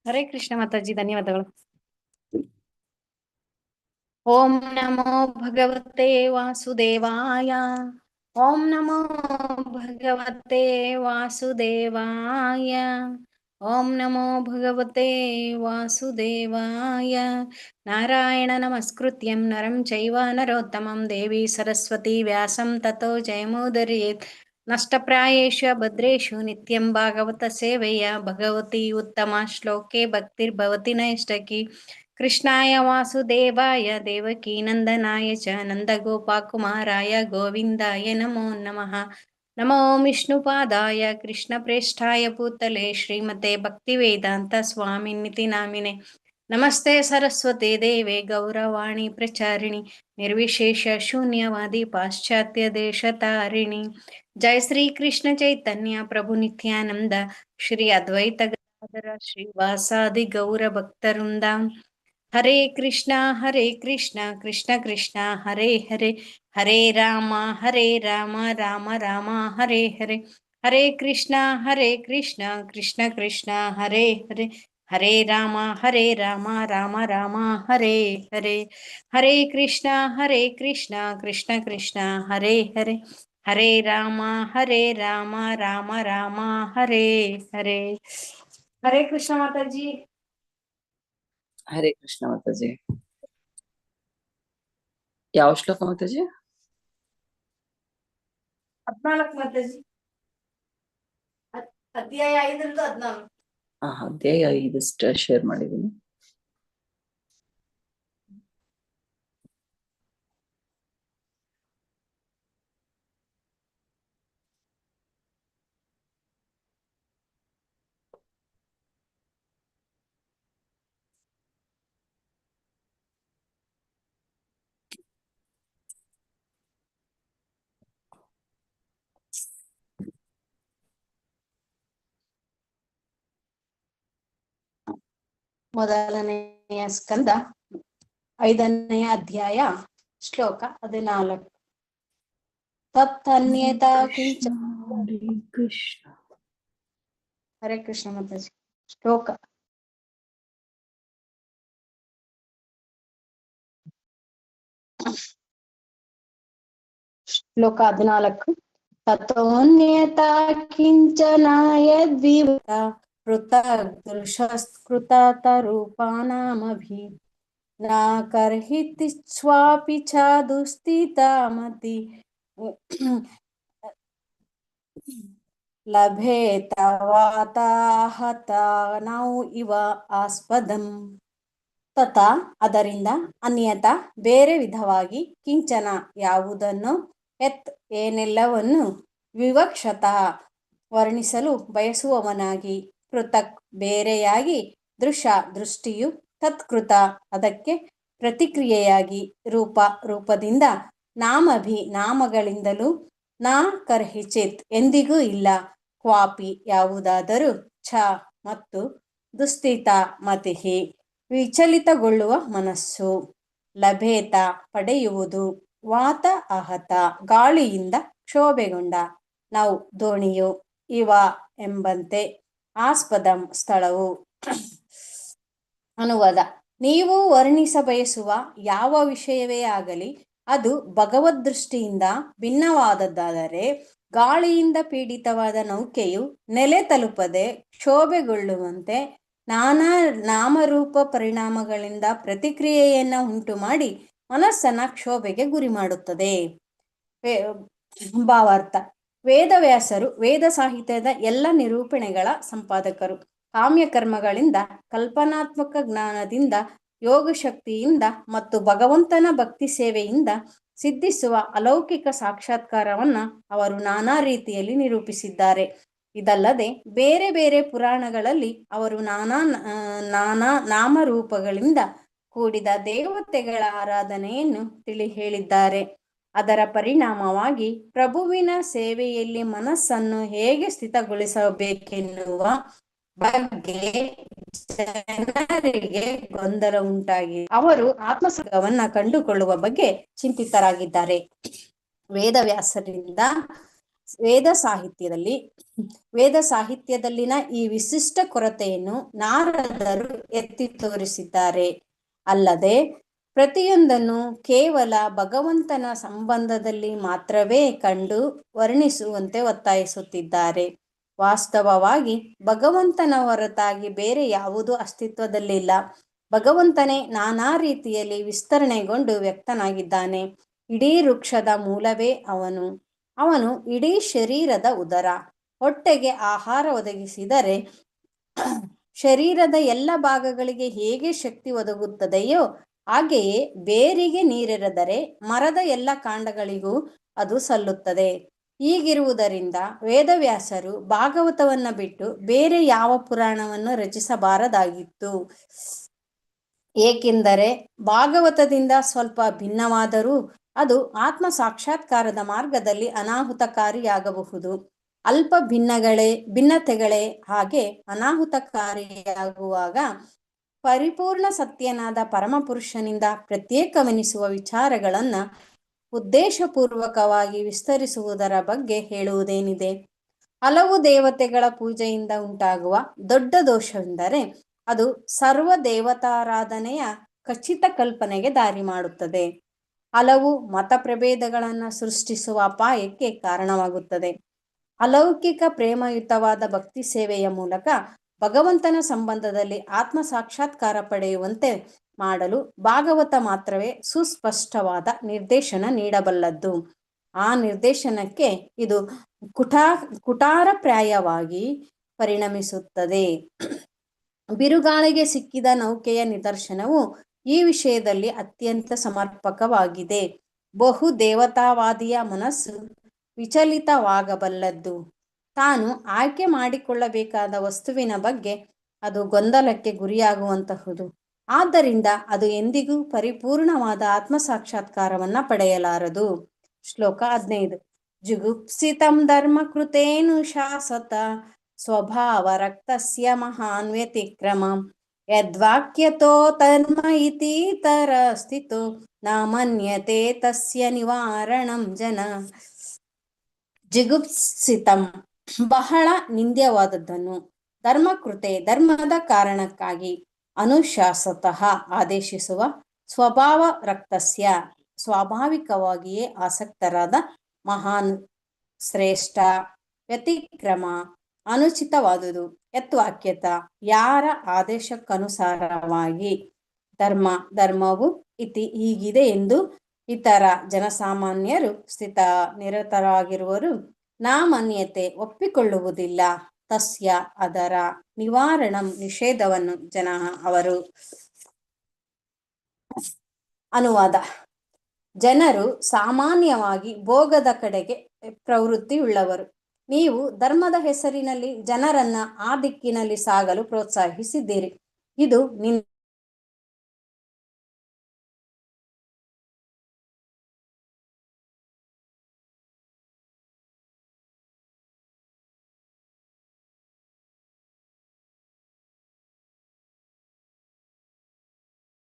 ಹರೇ ಕೃಷ್ಣ ಮಾತಾಜಿ, ಧನ್ಯವಾದಗಳು. ಓಂ ನಮೋ ಭಗವತೆ ವಾಸುದೇವಾಯ. ಓಂ ನಮೋ ಭಗವತೆ ವಾಸುದೇವಾಯ. ಓಂ ನಮೋ ಭಗವತೆ ವಾಸುದೇವಾಯ. ನಾರಾಯಣ ನಮಸ್ಕೃತ್ಯಂ ನರಂ ಚೈವ ನರೋತ್ತಮಂ ದೇವಿ ಸರಸ್ವತಿ ವ್ಯಾಸಂ ತತೋ ಜಯಮುದೀರಯೇತ್. ನಷ್ಟಪ್ರಾಯೇಷು ಭದ್ರೇಷು ನಿತ್ಯಂ ಭಾಗವತ ಸೇವೆಯ ಭಗವತಿ ಉತ್ತಮ ಶ್ಲೋಕೆ ಭಕ್ತಿರ್ಭವತಿ ನೈಷ್ಟಕಿ. ಕೃಷ್ಣಾಯ ವಾಸುದೇವಾಯ ದೇವಕೀ ನಂದನಾಯ ಚ ನಂದಗೋಪಕುಮಾರಾಯ ಗೋವಿಂದಾಯ ನಮೋ ನಮಃ. ನಮೋ ವಿಷ್ಣುಪಾದಾಯ ಕೃಷ್ಣಪ್ರೇಷ್ಠಾಯ ಭೂತಲೆ ಶ್ರೀಮತೆ ಭಕ್ತಿವೇದಾಂತ ಸ್ವಾಮಿನಿತಿ ನಾಮಿನೆ. ನಮಸ್ತೆ ಸರಸ್ವತಿ ದೇವೆ ಗೌರವಾಣಿ ಪ್ರಚಾರಿಣಿ ನಿರ್ವಿಶೇಷ ಶೂನ್ಯವಾದಿ ಪಾಶ್ಚಾತ್ಯ ದೇಶತಾರಿಣಿ. ಜಯ ಶ್ರೀ ಕೃಷ್ಣ ಚೈತನ್ಯ ಪ್ರಭು ನಿತ್ಯಾನಂದ ಶ್ರೀ ಅದ್ವೈತ ಗದಾಧರ ಶ್ರೀವಾಸಾದಿ ಗೌರ ಭಕ್ತವೃಂದ. ಹರೇ ಕೃಷ್ಣ ಕೃಷ್ಣ ಕೃಷ್ಣ ಹರೇ ಹರೇ, ಹರೇ ರಾಮ ರಾಮ ರಾಮ ಹರೇ ಹರೇ. ಹರೇ ಕೃಷ್ಣ ಕೃಷ್ಣ ಕೃಷ್ಣ ಹರೇ ಹರೇ, ಹರೇ ರಾಮ ರಾಮ ರಾಮ ಹರೇ ಹರೇ. ಹರೇ ಕೃಷ್ಣ ಕೃಷ್ಣ ಕೃಷ್ಣ ಹರೇ ಹರೇ, ಹರೇ ರಾಮ ರಾಮ ರಾಮ ಹರೇ ಹರೇ. ಹರೇ ಕೃಷ್ಣ ಮಾತಾಜಿ. ಹರೇ ಕೃಷ್ಣ ಮಾತಾಜಿ. ಯಾವ ಶ್ಲೋಕ ಮಾತಾಜಿ? 14 ಮಾತಾಜಿ. ಅಧ್ಯಾಯ 5ರಿಂದ 14. ಅಧ್ಯಾಯ 5 ಶೇರ್ ಮಾಡಿದೀನಿ. ಮೊದಲನೆಯ ಸ್ಕಂದ 5ನೇ ಅಧ್ಯಾಯ ಶ್ಲೋಕ 14. ತತ್ತನ್ಯತಾ ಕಿಂಚ. ಹರೇ ಕೃಷ್ಣ ಮಾತಾಜಿ. ಶ್ಲೋಕ ಶ್ಲೋಕ 14. ತತೋನ್ಯತಾ ಕಿಂಚನಾಯ ದ್ವಿವೃತ ಪೃಥಗ್ದೃಶಸ್ಕೃತರೂಪಾನಾಮಭಿ ನ ಕರ್ಹಿತಿ ಸ್ವಾಪಿ ಚ ದುಸ್ಥಿತಾಮತಿ ಲಭೇತವಾತಾಹತನೌ ಇವ ಆಸ್ಪದಂ. ತಥಾ ಅದರಿಂದ, ಅನ್ಯತ ಬೇರೆ ವಿಧವಾಗಿ, ಕಿಂಚನ ಯಾವುದನ್ನು, ಯತ್ ಏನೆಲ್ಲವನ್ನು, ವಿವಕ್ಷತಃ ವರ್ಣಿಸಲು ಬಯಸುವವನಾಗಿ, ಪೃಥಕ್ ಬೇರೆಯಾಗಿ, ದೃಷ್ಟಿಯು ತತ್ಕೃತ ಅದಕ್ಕೆ ಪ್ರತಿಕ್ರಿಯೆಯಾಗಿ, ರೂಪದಿಂದ, ನಾಮಗಳಿಂದಲೂ, ನಾ ಕರ್ಹಿಚಿತ್ ಎಂದಿಗೂ ಇಲ್ಲ, ಕ್ವಾಪಿ ಯಾವುದಾದರೂ, ಛ ಮತ್ತು, ದುಸ್ಥಿತ ಮತಿಹಿ ವಿಚಲಿತಗೊಳ್ಳುವ ಮನಸ್ಸು, ಲಭೇತ ಪಡೆಯುವುದು, ವಾತ ಅಹತ ಗಾಳಿಯಿಂದ ಕ್ಷೋಭೆಗೊಂಡ, ನೌ ದೋಣಿಯು, ಇವ ಎಂಬಂತೆ, ಆಸ್ಪದಂ ಸ್ಥಳವು. ಅನುವಾದ: ನೀವು ವರ್ಣಿಸಬಯಸುವ ಯಾವ ವಿಷಯವೇ ಆಗಲಿ ಅದು ಭಗವದ್ದೃಷ್ಟಿಯಿಂದ ಭಿನ್ನವಾದದ್ದಾದರೆ, ಗಾಳಿಯಿಂದ ಪೀಡಿತವಾದ ನೌಕೆಯು ನೆಲೆ ತಲುಪದೆ ಕ್ಷೋಭೆಗೊಳ್ಳುವಂತೆ ನಾನಾ ನಾಮರೂಪ ಪರಿಣಾಮಗಳಿಂದ ಪ್ರತಿಕ್ರಿಯೆಯನ್ನು ಉಂಟು ಮಾಡಿ ಮನಸ್ಸನ್ನ ಕ್ಷೋಭೆಗೆ ಗುರಿ ಮಾಡುತ್ತದೆ. ಭಾವಾರ್ಥ: ವೇದವ್ಯಾಸರು ವೇದ ಸಾಹಿತ್ಯದ ಎಲ್ಲ ನಿರೂಪಣೆಗಳ ಸಂಪಾದಕರು. ಕಾಮ್ಯ ಕರ್ಮಗಳಿಂದ, ಕಲ್ಪನಾತ್ಮಕ ಜ್ಞಾನದಿಂದ, ಯೋಗ ಶಕ್ತಿಯಿಂದ ಮತ್ತು ಭಗವಂತನ ಭಕ್ತಿ ಸೇವೆಯಿಂದ ಸಿದ್ಧಿಸುವ ಅಲೌಕಿಕ ಸಾಕ್ಷಾತ್ಕಾರವನ್ನ ಅವರು ನಾನಾ ರೀತಿಯಲ್ಲಿ ನಿರೂಪಿಸಿದ್ದಾರೆ. ಇದಲ್ಲದೆ ಬೇರೆ ಬೇರೆ ಪುರಾಣಗಳಲ್ಲಿ ಅವರು ನಾನಾ ನಾಮರೂಪಗಳಿಂದ ಕೂಡಿದ ದೇವತೆಗಳ ಆರಾಧನೆಯನ್ನು ತಿಳಿ ಹೇಳಿದ್ದಾರೆ. ಅದರ ಪರಿಣಾಮವಾಗಿ ಪ್ರಭುವಿನ ಸೇವೆಯಲ್ಲಿ ಮನಸ್ಸನ್ನು ಹೇಗೆ ಸ್ಥಿತಗೊಳಿಸಬೇಕೆನ್ನುವ ಬಗ್ಗೆ ಜನರಿಗೆ ಗೊಂದಲ ಉಂಟಾಗಿ ಅವರು ಆತ್ಮಸರ್ಗವನ್ನ ಕಂಡುಕೊಳ್ಳುವ ಬಗ್ಗೆ ಚಿಂತಿತರಾಗಿದ್ದಾರೆ. ವೇದವ್ಯಾಸರಿಂದ ವೇದ ಸಾಹಿತ್ಯದಲ್ಲಿನ ಈ ವಿಶಿಷ್ಟ ಕೊರತೆಯನ್ನು ನಾರದರು ಎತ್ತಿ ತೋರಿಸಿದ್ದಾರೆ. ಅಲ್ಲದೆ ಪ್ರತಿಯೊಂದನ್ನು ಕೇವಲ ಭಗವಂತನ ಸಂಬಂಧದಲ್ಲಿ ಮಾತ್ರವೇ ಕಂಡು ವರ್ಣಿಸುವಂತೆ ಒತ್ತಾಯಿಸುತ್ತಿದ್ದಾರೆ. ವಾಸ್ತವವಾಗಿ ಭಗವಂತನ ಹೊರತಾಗಿ ಬೇರೆ ಯಾವುದೂ ಅಸ್ತಿತ್ವದಲ್ಲಿಲ್ಲ. ಭಗವಂತನೇ ನಾನಾ ರೀತಿಯಲ್ಲಿ ವಿಸ್ತರಣೆಗೊಂಡು ವ್ಯಕ್ತನಾಗಿದ್ದಾನೆ. ಇಡೀ ವೃಕ್ಷದ ಮೂಲವೇ ಅವನು ಇಡೀ ಶರೀರದ ಉದರ. ಹೊಟ್ಟೆಗೆ ಆಹಾರ ಒದಗಿಸಿದರೆ ಶರೀರದ ಎಲ್ಲ ಭಾಗಗಳಿಗೆ ಹೇಗೆ ಶಕ್ತಿ ಒದಗುತ್ತದೆಯೋ ಹಾಗೆಯೇ ಬೇರಿಗೆ ನೀರೆರೆದರೆ ಮರದ ಎಲ್ಲ ಕಾಂಡಗಳಿಗೂ ಅದು ಸಲ್ಲುತ್ತದೆ. ಹೀಗಿರುವುದರಿಂದ ವೇದವ್ಯಾಸರು ಭಾಗವತವನ್ನ ಬಿಟ್ಟು ಬೇರೆ ಯಾವ ಪುರಾಣವನ್ನು ರಚಿಸಬಾರದಾಗಿತ್ತು. ಏಕೆಂದರೆ ಭಾಗವತದಿಂದ ಸ್ವಲ್ಪ ಭಿನ್ನವಾದರೂ ಅದು ಆತ್ಮ ಸಾಕ್ಷಾತ್ಕಾರದ ಮಾರ್ಗದಲ್ಲಿ ಅನಾಹುತಕಾರಿಯಾಗಬಹುದು. ಅಲ್ಪ ಭಿನ್ನತೆಗಳೇ ಹಾಗೆ ಅನಾಹುತಕಾರಿಯಾಗುವಾಗ ಪರಿಪೂರ್ಣ ಸತ್ಯನಾದ ಪರಮಪುರುಷನಿಂದ ಪ್ರತ್ಯೇಕವೆನಿಸುವ ವಿಚಾರಗಳನ್ನ ಉದ್ದೇಶಪೂರ್ವಕವಾಗಿ ವಿಸ್ತರಿಸುವುದರ ಬಗ್ಗೆ ಹೇಳುವುದೇನಿದೆ? ಹಲವು ದೇವತೆಗಳ ಪೂಜೆಯಿಂದ ಉಂಟಾಗುವ ದೊಡ್ಡ ದೋಷವೆಂದರೆ ಅದು ಸರ್ವ ದೇವತಾರಾಧನೆಯ ಖಚಿತ ಕಲ್ಪನೆಗೆ ದಾರಿ ಮಾಡುತ್ತದೆ. ಹಲವು ಮತ ಪ್ರಭೇದಗಳನ್ನು ಸೃಷ್ಟಿಸುವ ಅಪಾಯಕ್ಕೆ ಕಾರಣವಾಗುತ್ತದೆ. ಅಲೌಕಿಕ ಪ್ರೇಮಯುತವಾದ ಭಕ್ತಿ ಸೇವೆಯ ಮೂಲಕ ಭಗವಂತನ ಸಂಬಂಧದಲ್ಲಿ ಆತ್ಮ ಸಾಕ್ಷಾತ್ಕಾರ ಪಡೆಯುವಂತೆ ಮಾಡಲು ಭಾಗವತ ಮಾತ್ರವೇ ಸುಸ್ಪಷ್ಟವಾದ ನಿರ್ದೇಶನ ನೀಡಬಲ್ಲದ್ದು. ಆ ನಿರ್ದೇಶನಕ್ಕೆ ಇದು ಕುಠಾರಪ್ರಾಯವಾಗಿ ಪರಿಣಮಿಸುತ್ತದೆ. ಬಿರುಗಾಳಿಗೆ ಸಿಕ್ಕಿದ ನೌಕೆಯ ನಿದರ್ಶನವು ಈ ವಿಷಯದಲ್ಲಿ ಅತ್ಯಂತ ಸಮರ್ಪಕವಾಗಿದೆ. ಬಹು ದೇವತಾವಾದಿಯ ಮನಸ್ಸು ವಿಚಲಿತವಾಗಬಲ್ಲದ್ದು. ತಾನು ಆಯ್ಕೆ ಮಾಡಿಕೊಳ್ಳಬೇಕಾದ ವಸ್ತುವಿನ ಬಗ್ಗೆ ಅದು ಗೊಂದಲಕ್ಕೆ ಗುರಿಯಾಗುವಂತಹುದು. ಆದ್ದರಿಂದ ಅದು ಎಂದಿಗೂ ಪರಿಪೂರ್ಣವಾದ ಆತ್ಮ ಸಾಕ್ಷಾತ್ಕಾರವನ್ನ ಪಡೆಯಲಾರದು. ಶ್ಲೋಕ 15. ಜುಗುಪ್ಸಿತಂ ಧರ್ಮ ಕೃತೇನು ಶಾಸತ ಸ್ವಭಾವ ರಕ್ತಸ್ಯ ಮಹಾನ್ ವ್ಯತಿಕ್ರಮ ಯದ್ವಾಕ್ಯತೋ ಧರ್ಮ ಇತೀತರ ಸ್ಥಿತೋ ನ ಮನ್ಯತೆ ತಸ್ಯ ನಿವಾರಣಂ ಜನ. ಜಿಗುಪ್ಸಿತಂ ಬಹಳ ನಿಂದ್ಯವಾದದ್ದನ್ನು, ಧರ್ಮಕೃತೆ ಧರ್ಮದ ಕಾರಣಕ್ಕಾಗಿ, ಅನುಶಾಸತಃ ಆದೇಶಿಸುವ, ಸ್ವಭಾವ ರಕ್ತಸ್ಯ ಸ್ವಾಭಾವಿಕವಾಗಿಯೇ ಆಸಕ್ತರಾದ, ಮಹಾನ್ ಶ್ರೇಷ್ಠ, ವ್ಯತಿಕ್ರಮ ಅನುಚಿತವಾದುದು, ಯತ್ವಾಕ್ಯತ ಯಾರ ಆದೇಶಕ್ಕನುಸಾರವಾಗಿ, ಧರ್ಮವು ಇತಿ ಹೀಗಿದೆ ಎಂದು ಇತರ ಜನಸಾಮಾನ್ಯರು ಸ್ಥಿತ ನಿರತರಾಗಿರುವರು ನಾ ಮನ್ಯತೆ ಒಪ್ಪಿಕೊಳ್ಳುವುದಿಲ್ಲ, ತಸ್ಯ ಅದರ ನಿವಾರಣಂ ನಿಷೇಧವನ್ನು ಜನ ಅವರು. ಅನುವಾದ. ಜನರು ಸಾಮಾನ್ಯವಾಗಿ ಭೋಗದ ಕಡೆಗೆ ಪ್ರವೃತ್ತಿಯುಳ್ಳವರು. ನೀವು ಧರ್ಮದ ಹೆಸರಿನಲ್ಲಿ ಜನರನ್ನ ಆ ದಿಕ್ಕಿನಲ್ಲಿ ಸಾಗಲು ಪ್ರೋತ್ಸಾಹಿಸಿದ್ದೀರಿ. ಇದು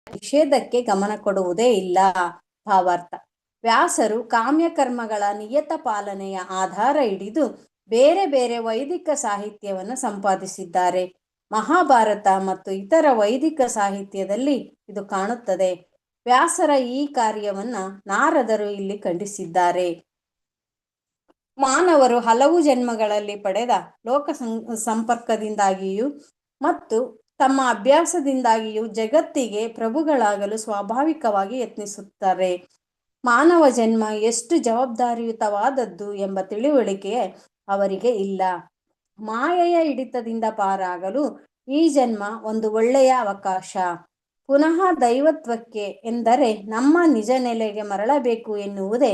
ನಿಷೇಧಕ್ಕೆ ಗಮನ ಕೊಡುವುದೇ ಇಲ್ಲ. ಭಾವಾರ್ಥ. ವ್ಯಾಸರು ಕಾಮ್ಯಕರ್ಮಗಳ ನಿಯತ ಪಾಲನೆಯ ಆಧಾರ ಹಿಡಿದು ಬೇರೆ ಬೇರೆ ವೈದಿಕ ಸಾಹಿತ್ಯವನ್ನು ಸಂಪಾದಿಸಿದ್ದಾರೆ. ಮಹಾಭಾರತ ಮತ್ತು ಇತರ ವೈದಿಕ ಸಾಹಿತ್ಯದಲ್ಲಿ ಇದು ಕಾಣುತ್ತದೆ. ವ್ಯಾಸರ ಈ ಕಾರ್ಯವನ್ನ ನಾರದರು ಇಲ್ಲಿ ಖಂಡಿಸಿದ್ದಾರೆ. ಮಾನವರು ಹಲವು ಜನ್ಮಗಳಲ್ಲಿ ಪಡೆದ ಲೋಕ ಸಂಪರ್ಕದಿಂದಾಗಿಯೂ ಮತ್ತು ತಮ್ಮ ಅಭ್ಯಾಸದಿಂದಾಗಿಯೂ ಜಗತ್ತಿಗೆ ಪ್ರಭುಗಳಾಗಲು ಸ್ವಾಭಾವಿಕವಾಗಿ ಯತ್ನಿಸುತ್ತಾರೆ. ಮಾನವ ಜನ್ಮ ಎಷ್ಟು ಜವಾಬ್ದಾರಿಯುತವಾದದ್ದು ಎಂಬ ತಿಳುವಳಿಕೆ ಅವರಿಗೆ ಇಲ್ಲ. ಮಾಯೆಯ ಹಿಡಿತದಿಂದ ಪಾರಾಗಲು ಈ ಜನ್ಮ ಒಂದು ಒಳ್ಳೆಯ ಅವಕಾಶ. ಪುನಃ ದೈವತ್ವಕ್ಕೆ ಎಂದರೆ ನಮ್ಮ ನಿಜ ನೆಲೆಗೆ ಮರಳಬೇಕು ಎನ್ನುವುದೇ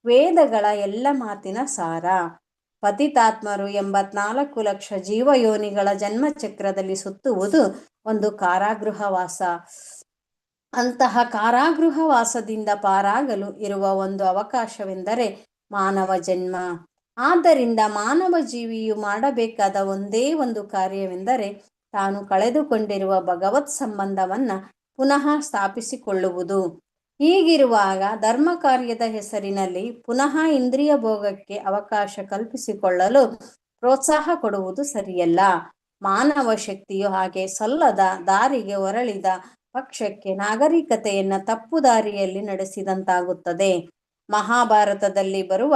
ವೇದಗಳ ಎಲ್ಲ ಮಾತಿನ ಸಾರ. ಪತಿತಾತ್ಮರು 84 ಲಕ್ಷ ಜೀವಯೋನಿಗಳ ಜನ್ಮಚಕ್ರದಲ್ಲಿ ಸುತ್ತುವುದು ಒಂದು ಕಾರಾಗೃಹವಾಸ. ಅಂತಹ ಕಾರಾಗೃಹವಾಸದಿಂದ ಪಾರಾಗಲು ಇರುವ ಒಂದು ಅವಕಾಶವೆಂದರೆ ಮಾನವ ಜನ್ಮ. ಆದ್ದರಿಂದ ಮಾನವ ಜೀವಿಯು ಮಾಡಬೇಕಾದ ಒಂದೇ ಒಂದು ಕಾರ್ಯವೆಂದರೆ ತಾನು ಕಳೆದುಕೊಂಡಿರುವ ಭಗವತ್ ಸಂಬಂಧವನ್ನ ಪುನಃ ಸ್ಥಾಪಿಸಿಕೊಳ್ಳುವುದು. ಹೀಗಿರುವಾಗ ಧರ್ಮ ಕಾರ್ಯದ ಹೆಸರಿನಲ್ಲಿ ಪುನಃ ಇಂದ್ರಿಯ ಭೋಗಕ್ಕೆ ಅವಕಾಶ ಕಲ್ಪಿಸಿಕೊಳ್ಳಲು ಪ್ರೋತ್ಸಾಹ ಕೊಡುವುದು ಸರಿಯಲ್ಲ. ಮಾನವ ಶಕ್ತಿಯು ಹಾಗೆ ಸಲ್ಲದ ದಾರಿಗೆ ಹೊರಳಿದ ಪಕ್ಷಕ್ಕೆ ನಾಗರಿಕತೆಯನ್ನ ತಪ್ಪು ದಾರಿಯಲ್ಲಿ ನಡೆಸಿದಂತಾಗುತ್ತದೆ. ಮಹಾಭಾರತದಲ್ಲಿ ಬರುವ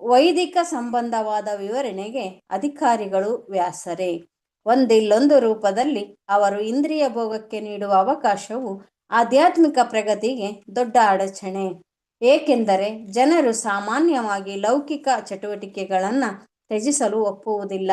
ವೈದಿಕ ಸಂಬಂಧವಾದ ವಿವರಣೆಗೆ ಅಧಿಕಾರಿಗಳು ವ್ಯಾಸರೇ. ಒಂದಿಲ್ಲೊಂದು ರೂಪದಲ್ಲಿ ಅವರು ಇಂದ್ರಿಯ ಭೋಗಕ್ಕೆ ನೀಡುವ ಅವಕಾಶವು ಆಧ್ಯಾತ್ಮಿಕ ಪ್ರಗತಿಗೆ ದೊಡ್ಡ ಅಡಚಣೆ. ಏಕೆಂದರೆ ಜನರು ಸಾಮಾನ್ಯವಾಗಿ ಲೌಕಿಕ ಚಟುವಟಿಕೆಗಳನ್ನು ತ್ಯಜಿಸಲು ಒಪ್ಪುವುದಿಲ್ಲ.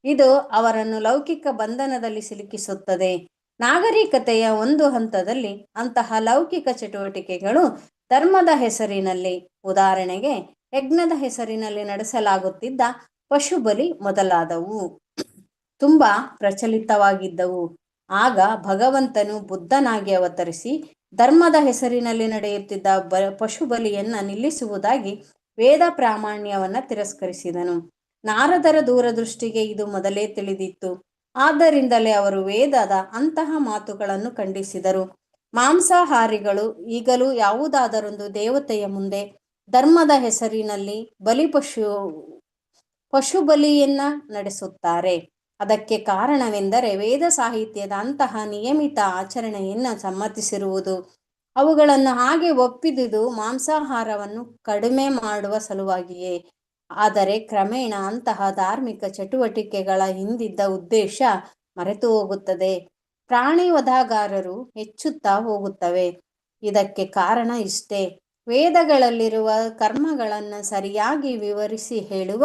ಇದು ಅವರನ್ನು ಲೌಕಿಕ ಬಂಧನದಲ್ಲಿ ಸಿಲುಕಿಸುತ್ತದೆ. ನಾಗರಿಕತೆಯ ಒಂದು ಹಂತದಲ್ಲಿ ಅಂತಹ ಲೌಕಿಕ ಚಟುವಟಿಕೆಗಳು ಧರ್ಮದ ಹೆಸರಿನಲ್ಲಿ, ಉದಾಹರಣೆಗೆ ಯಜ್ಞದ ಹೆಸರಿನಲ್ಲಿ ನಡೆಸಲಾಗುತ್ತಿದ್ದ ಪಶುಬಲಿ ಮೊದಲಾದವು ತುಂಬಾ ಪ್ರಚಲಿತವಾಗಿದ್ದವು. ಆಗ ಭಗವಂತನು ಬುದ್ಧನಾಗಿ ಅವತರಿಸಿ ಧರ್ಮದ ಹೆಸರಿನಲ್ಲಿ ನಡೆಯುತ್ತಿದ್ದ ಪಶುಬಲಿಯನ್ನ ನಿಲ್ಲಿಸುವುದಾಗಿ ವೇದ ಪ್ರಾಮಾಣ್ಯವನ್ನ ತಿರಸ್ಕರಿಸಿದನು. ನಾರದರ ದೂರದೃಷ್ಟಿಗೆ ಇದು ಮೊದಲೇ ತಿಳಿದಿತ್ತು. ಆದ್ದರಿಂದಲೇ ಅವರು ವೇದದ ಅಂತಹ ಮಾತುಗಳನ್ನು ಖಂಡಿಸಿದರು. ಮಾಂಸಾಹಾರಿಗಳು ಈಗಲೂ ಯಾವುದಾದರೊಂದು ದೇವತೆಯ ಮುಂದೆ ಧರ್ಮದ ಹೆಸರಿನಲ್ಲಿ ಪಶುಬಲಿಯನ್ನ ನಡೆಸುತ್ತಾರೆ. ಅದಕ್ಕೆ ಕಾರಣವೆಂದರೆ ವೇದ ಸಾಹಿತ್ಯದ ಅಂತಹ ನಿಯಮಿತ ಆಚರಣೆಯನ್ನು ಸಮ್ಮತಿಸಿರುವುದು. ಅವುಗಳನ್ನು ಹಾಗೆ ಒಪ್ಪಿದುದು ಮಾಂಸಾಹಾರವನ್ನು ಕಡಿಮೆ ಮಾಡುವ ಸಲುವಾಗಿಯೇ. ಆದರೆ ಕ್ರಮೇಣ ಅಂತಹ ಧಾರ್ಮಿಕ ಚಟುವಟಿಕೆಗಳ ಹಿಂದಿದ್ದ ಉದ್ದೇಶ ಮರೆತು ಹೋಗುತ್ತದೆ. ಪ್ರಾಣಿ ವಧಾಗಾರರು ಹೆಚ್ಚುತ್ತಾ ಹೋಗುತ್ತವೆ. ಇದಕ್ಕೆ ಕಾರಣ ಇಷ್ಟೇ: ವೇದಗಳಲ್ಲಿರುವ ಕರ್ಮಗಳನ್ನು ಸರಿಯಾಗಿ ವಿವರಿಸಿ ಹೇಳುವ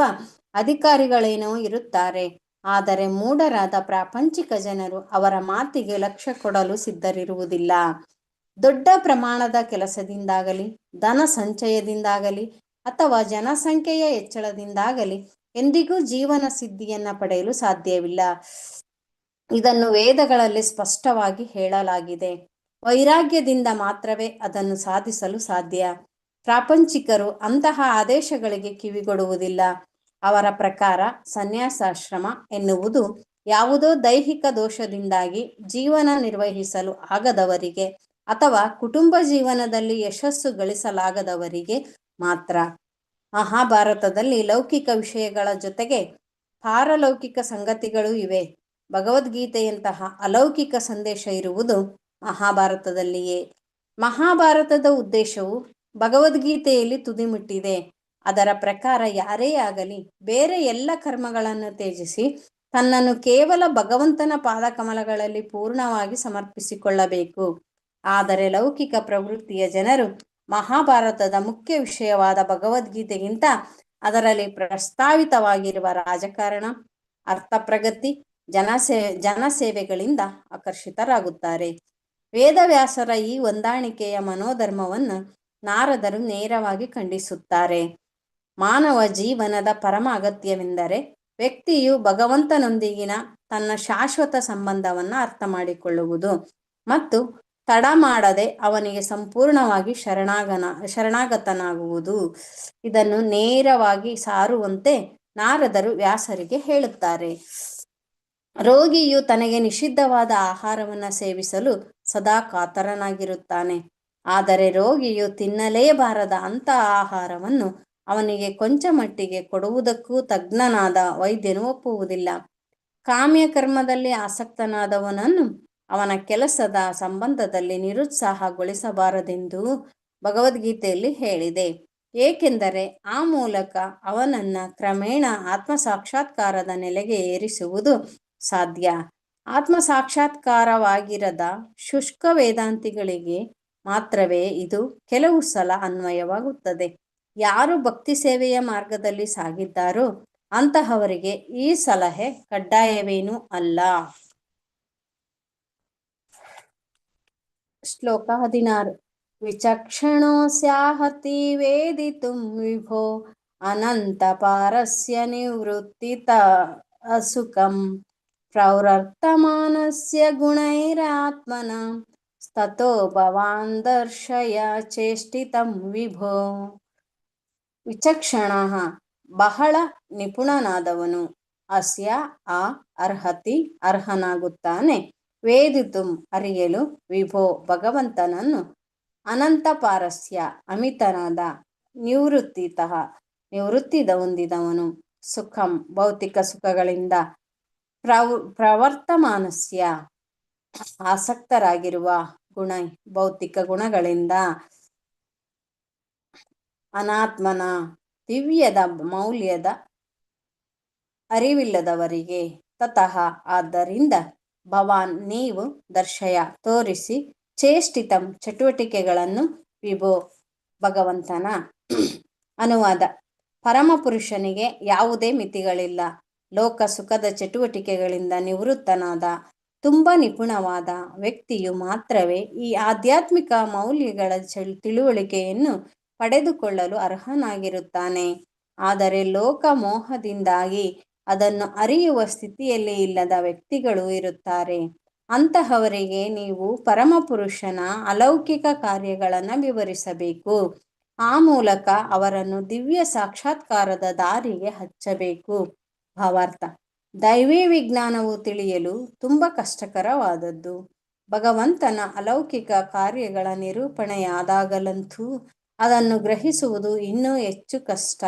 ಅಧಿಕಾರಿಗಳೇನೋ ಇರುತ್ತಾರೆ. ಆದರೆ ಮೂಢರಾದ ಪ್ರಾಪಂಚಿಕ ಜನರು ಅವರ ಮಾತಿಗೆ ಲಕ್ಷ್ಯ ಕೊಡಲು ಸಿದ್ಧರಿರುವುದಿಲ್ಲ. ದೊಡ್ಡ ಪ್ರಮಾಣದ ಕೆಲಸದಿಂದಾಗಲಿ, ಧನ ಸಂಚಯದಿಂದಾಗಲಿ ಅಥವಾ ಜನಸಂಖ್ಯೆಯ ಹೆಚ್ಚಳದಿಂದಾಗಲಿ ಎಂದಿಗೂ ಜೀವನ ಸಿದ್ಧಿಯನ್ನ ಪಡೆಯಲು ಸಾಧ್ಯವಿಲ್ಲ. ಇದನ್ನು ವೇದಗಳಲ್ಲಿ ಸ್ಪಷ್ಟವಾಗಿ ಹೇಳಲಾಗಿದೆ. ವೈರಾಗ್ಯದಿಂದ ಮಾತ್ರವೇ ಅದನ್ನು ಸಾಧಿಸಲು ಸಾಧ್ಯ. ಪ್ರಾಪಂಚಿಕರು ಅಂತಹ ಆದೇಶಗಳಿಗೆ ಕಿವಿಗೊಡುವುದಿಲ್ಲ. ಅವರ ಪ್ರಕಾರ ಸನ್ಯಾಸಾಶ್ರಮ ಎನ್ನುವುದು ಯಾವುದೋ ದೈಹಿಕ ದೋಷದಿಂದಾಗಿ ಜೀವನ ನಿರ್ವಹಿಸಲು ಆಗದವರಿಗೆ ಅಥವಾ ಕುಟುಂಬ ಜೀವನದಲ್ಲಿ ಯಶಸ್ಸು ಗಳಿಸಲಾಗದವರಿಗೆ ಮಾತ್ರ. ಮಹಾಭಾರತದಲ್ಲಿ ಲೌಕಿಕ ವಿಷಯಗಳ ಜೊತೆಗೆ ಪಾರಲೌಕಿಕ ಸಂಗತಿಗಳೂ ಇವೆ. ಭಗವದ್ಗೀತೆಯಂತಹ ಅಲೌಕಿಕ ಸಂದೇಶ ಇರುವುದು ಮಹಾಭಾರತದಲ್ಲಿಯೇ. ಮಹಾಭಾರತದ ಉದ್ದೇಶವು ಭಗವದ್ಗೀತೆಯಲ್ಲಿ ತುದಿಮುಟ್ಟಿದೆ. ಅದರ ಪ್ರಕಾರ ಯಾರೇ ಆಗಲಿ ಬೇರೆ ಎಲ್ಲ ಕರ್ಮಗಳನ್ನು ತ್ಯಜಿಸಿ ತನ್ನನ್ನು ಕೇವಲ ಭಗವಂತನ ಪಾದಕಮಲಗಳಲ್ಲಿ ಪೂರ್ಣವಾಗಿ ಸಮರ್ಪಿಸಿಕೊಳ್ಳಬೇಕು. ಆದರೆ ಲೌಕಿಕ ಪ್ರವೃತ್ತಿಯ ಜನರು ಮಹಾಭಾರತದ ಮುಖ್ಯ ವಿಷಯವಾದ ಭಗವದ್ಗೀತೆಗಿಂತ ಅದರಲ್ಲಿ ಪ್ರಸ್ತಾವಿತವಾಗಿರುವ ರಾಜಕಾರಣ, ಅರ್ಥಪ್ರಗತಿ, ಜನಸೇವೆಗಳಿಂದ ಆಕರ್ಷಿತರಾಗುತ್ತಾರೆ. ವೇದವ್ಯಾಸರ ಈ ಹೊಂದಾಣಿಕೆಯ ಮನೋಧರ್ಮವನ್ನು ನಾರದರು ನೇರವಾಗಿ ಖಂಡಿಸುತ್ತಾರೆ. ಮಾನವ ಜೀವನದ ಪರಮ ಅಗತ್ಯವೆಂದರೆ ವ್ಯಕ್ತಿಯು ಭಗವಂತನೊಂದಿಗಿನ ತನ್ನ ಶಾಶ್ವತ ಸಂಬಂಧವನ್ನು ಅರ್ಥ ಮಾಡಿಕೊಳ್ಳುವುದು ಮತ್ತು ತಡ ಮಾಡದೆ ಅವನಿಗೆ ಸಂಪೂರ್ಣವಾಗಿ ಶರಣಾಗತನಾಗುವುದು. ಇದನ್ನು ನೇರವಾಗಿ ಸಾರುವಂತೆ ನಾರದರು ವ್ಯಾಸರಿಗೆ ಹೇಳುತ್ತಾರೆ. ರೋಗಿಯು ತನಗೆ ನಿಷಿದ್ಧವಾದ ಆಹಾರವನ್ನು ಸೇವಿಸಲು ಸದಾ ಕಾತರನಾಗಿರುತ್ತಾನೆ. ಆದರೆ ರೋಗಿಯು ತಿನ್ನಲೇಬಾರದ ಅಂತಹ ಆಹಾರವನ್ನು ಅವನಿಗೆ ಕೊಂಚ ಮಟ್ಟಿಗೆ ಕೊಡುವುದಕ್ಕೂ ತಜ್ಞನಾದ ವೈದ್ಯನು ಒಪ್ಪುವುದಿಲ್ಲ. ಕಾಮ್ಯ ಕರ್ಮದಲ್ಲಿ ಆಸಕ್ತನಾದವನನ್ನು ಅವನ ಕೆಲಸದ ಸಂಬಂಧದಲ್ಲಿ ನಿರುತ್ಸಾಹಗೊಳಿಸಬಾರದೆಂದು ಭಗವದ್ಗೀತೆಯಲ್ಲಿ ಹೇಳಿದೆ. ಏಕೆಂದರೆ ಆ ಮೂಲಕ ಅವನನ್ನ ಕ್ರಮೇಣ ಆತ್ಮಸಾಕ್ಷಾತ್ಕಾರದ ನೆಲೆಗೆ ಏರಿಸುವುದು ಸಾಧ್ಯ. ಆತ್ಮಸಾಕ್ಷಾತ್ಕಾರವಾಗಿರದ ಶುಷ್ಕ ವೇದಾಂತಿಗಳಿಗೆ ಮಾತ್ರವೇ ಇದು ಕೆಲವು ಸಲ ಅನ್ವಯವಾಗುತ್ತದೆ. ಯಾರು ಭಕ್ತಿ ಸೇವೆಯ ಮಾರ್ಗದಲ್ಲಿ ಸಾಗಿದ್ದಾರೋ ಅಂತಹವರಿಗೆ ಈ ಸಲಹೆ ಕಡ್ಡಾಯವೇನೂ ಅಲ್ಲ. ಶ್ಲೋಕ 16. ವಿಚಕ್ಷಣೋಸ್ಯಾಹತಿ ವೇದಿತುಂ ವಿಭೋ ಅನಂತ ಪಾರಸ್ಯ ನಿವೃತ್ತಿತ ಅಸುಖಂ ಪ್ರವರ್ತಮಾನಸ್ಯ ಗುಣೈರಾತ್ಮನ ತತೋ ಭವಾನ್ ದರ್ಶಯ ಚೇಷ್ಟಿತಂ ವಿಭೋ. ವಿಚಕ್ಷಣ ಬಹಳ ನಿಪುಣನಾದವನು, ಅಸ್ಯ ಅರ್ಹತಿ ಅರ್ಹನಾಗುತ್ತಾನೆ, ವೇದಿತುಂ ಅರಿಯಲು, ವಿಭೋ ಭಗವಂತನನ್ನು, ಅನಂತ ಪಾರಸ್ಯ ಅಮಿತನಾದ, ನಿವೃತ್ತಿತಃ ನಿವೃತ್ತಿ ಹೊಂದಿದವನು, ಸುಖಂ ಭೌತಿಕ ಸುಖಗಳಿಂದ, ಪ್ರವರ್ತಮಾನಸ್ಯ ಆಸಕ್ತರಾಗಿರುವ, ಗುಣ ಭೌತಿಕ ಗುಣಗಳಿಂದ, ಅನಾತ್ಮನ ದಿವ್ಯದ ಮೌಲ್ಯದ ಅರಿವಿಲ್ಲದವರಿಗೆ, ತತಃ ಆದ್ದರಿಂದ, ಭವಾನ್ ನೀವು, ದರ್ಶಯ ತೋರಿಸಿ, ಚೇಷ್ಟಿತಂ ಚಟುವಟಿಕೆಗಳನ್ನು, ವಿಭೋ ಭಗವಂತನ. ಅನುವಾದ: ಪರಮಪುರುಷನಿಗೆ ಯಾವುದೇ ಮಿತಿಗಳಿಲ್ಲ. ಲೋಕ ಸುಖದ ಚಟುವಟಿಕೆಗಳಿಂದ ನಿವೃತ್ತನಾದ, ತುಂಬ ನಿಪುಣವಾದ ವ್ಯಕ್ತಿಯು ಮಾತ್ರವೇ ಈ ಆಧ್ಯಾತ್ಮಿಕ ಮೌಲ್ಯಗಳ ತಿಳುವಳಿಕೆಯನ್ನು ಪಡೆದುಕೊಳ್ಳಲು ಅರ್ಹನಾಗಿರುತ್ತಾನೆ. ಆದರೆ ಲೋಕ ಮೋಹದಿಂದಾಗಿ ಅದನ್ನು ಅರಿಯುವ ಸ್ಥಿತಿಯಲ್ಲಿ ಇಲ್ಲದ ವ್ಯಕ್ತಿಗಳು ಇರುತ್ತಾರೆ. ಅಂತಹವರಿಗೆ ನೀವು ಪರಮಪುರುಷನ ಅಲೌಕಿಕ ಕಾರ್ಯಗಳನ್ನು ವಿವರಿಸಬೇಕು. ಆ ಮೂಲಕ ಅವರನ್ನು ದಿವ್ಯ ಸಾಕ್ಷಾತ್ಕಾರದ ದಾರಿಗೆ ಹಚ್ಚಬೇಕು. ಭಾವಾರ್ಥ: ದೈವಿ ವಿಜ್ಞಾನವು ತಿಳಿಯಲು ತುಂಬ ಕಷ್ಟಕರವಾದದ್ದು. ಭಗವಂತನ ಅಲೌಕಿಕ ಕಾರ್ಯಗಳ ನಿರೂಪಣೆಯಾದಾಗಲಂತೂ ಅದನ್ನು ಗ್ರಹಿಸುವುದು ಇನ್ನೂ ಹೆಚ್ಚು ಕಷ್ಟ.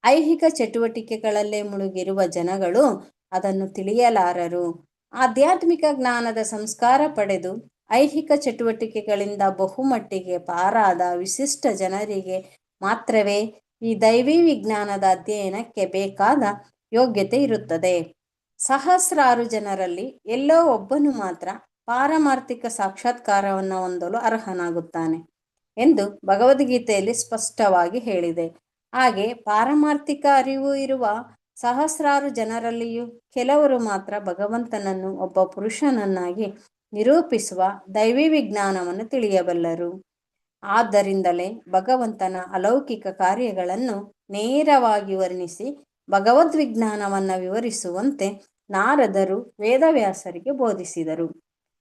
ಐಹಿಕ ಚಟುವಟಿಕೆಗಳಲ್ಲೇ ಮುಳುಗಿರುವ ಜನಗಳು ಅದನ್ನು ತಿಳಿಯಲಾರರು. ಆಧ್ಯಾತ್ಮಿಕ ಜ್ಞಾನದ ಸಂಸ್ಕಾರ ಪಡೆದು ಐಹಿಕ ಚಟುವಟಿಕೆಗಳಿಂದ ಬಹುಮಟ್ಟಿಗೆ ಪಾರಾದ ವಿಶಿಷ್ಟ ಜನರಿಗೆ ಮಾತ್ರವೇ ಈ ದೈವಿ ವಿಜ್ಞಾನದ ಅಧ್ಯಯನಕ್ಕೆ ಬೇಕಾದ ಯೋಗ್ಯತೆ ಇರುತ್ತದೆ. ಸಹಸ್ರಾರು ಜನರಲ್ಲಿ ಎಲ್ಲೋ ಒಬ್ಬನು ಮಾತ್ರ ಪಾರಮಾರ್ಥಿಕ ಸಾಕ್ಷಾತ್ಕಾರವನ್ನು ಹೊಂದಲು ಅರ್ಹನಾಗುತ್ತಾನೆ ಎಂದು ಭಗವದ್ಗೀತೆಯಲ್ಲಿ ಸ್ಪಷ್ಟವಾಗಿ ಹೇಳಿದೆ. ಹಾಗೆ ಪಾರಮಾರ್ಥಿಕ ಅರಿವು ಇರುವ ಸಹಸ್ರಾರು ಜನರಲ್ಲಿಯೂ ಕೆಲವರು ಮಾತ್ರ ಭಗವಂತನನ್ನು ಒಬ್ಬ ಪುರುಷನನ್ನಾಗಿ ನಿರೂಪಿಸುವ ದೈವಿ ವಿಜ್ಞಾನವನ್ನು ತಿಳಿಯಬಲ್ಲರು. ಆದ್ದರಿಂದಲೇ ಭಗವಂತನ ಅಲೌಕಿಕ ಕಾರ್ಯಗಳನ್ನು ನೇರವಾಗಿ ವರ್ಣಿಸಿ ಭಗವದ್ವಿಜ್ಞಾನವನ್ನು ವಿವರಿಸುವಂತೆ ನಾರದರು ವೇದವ್ಯಾಸರಿಗೆ ಬೋಧಿಸಿದರು.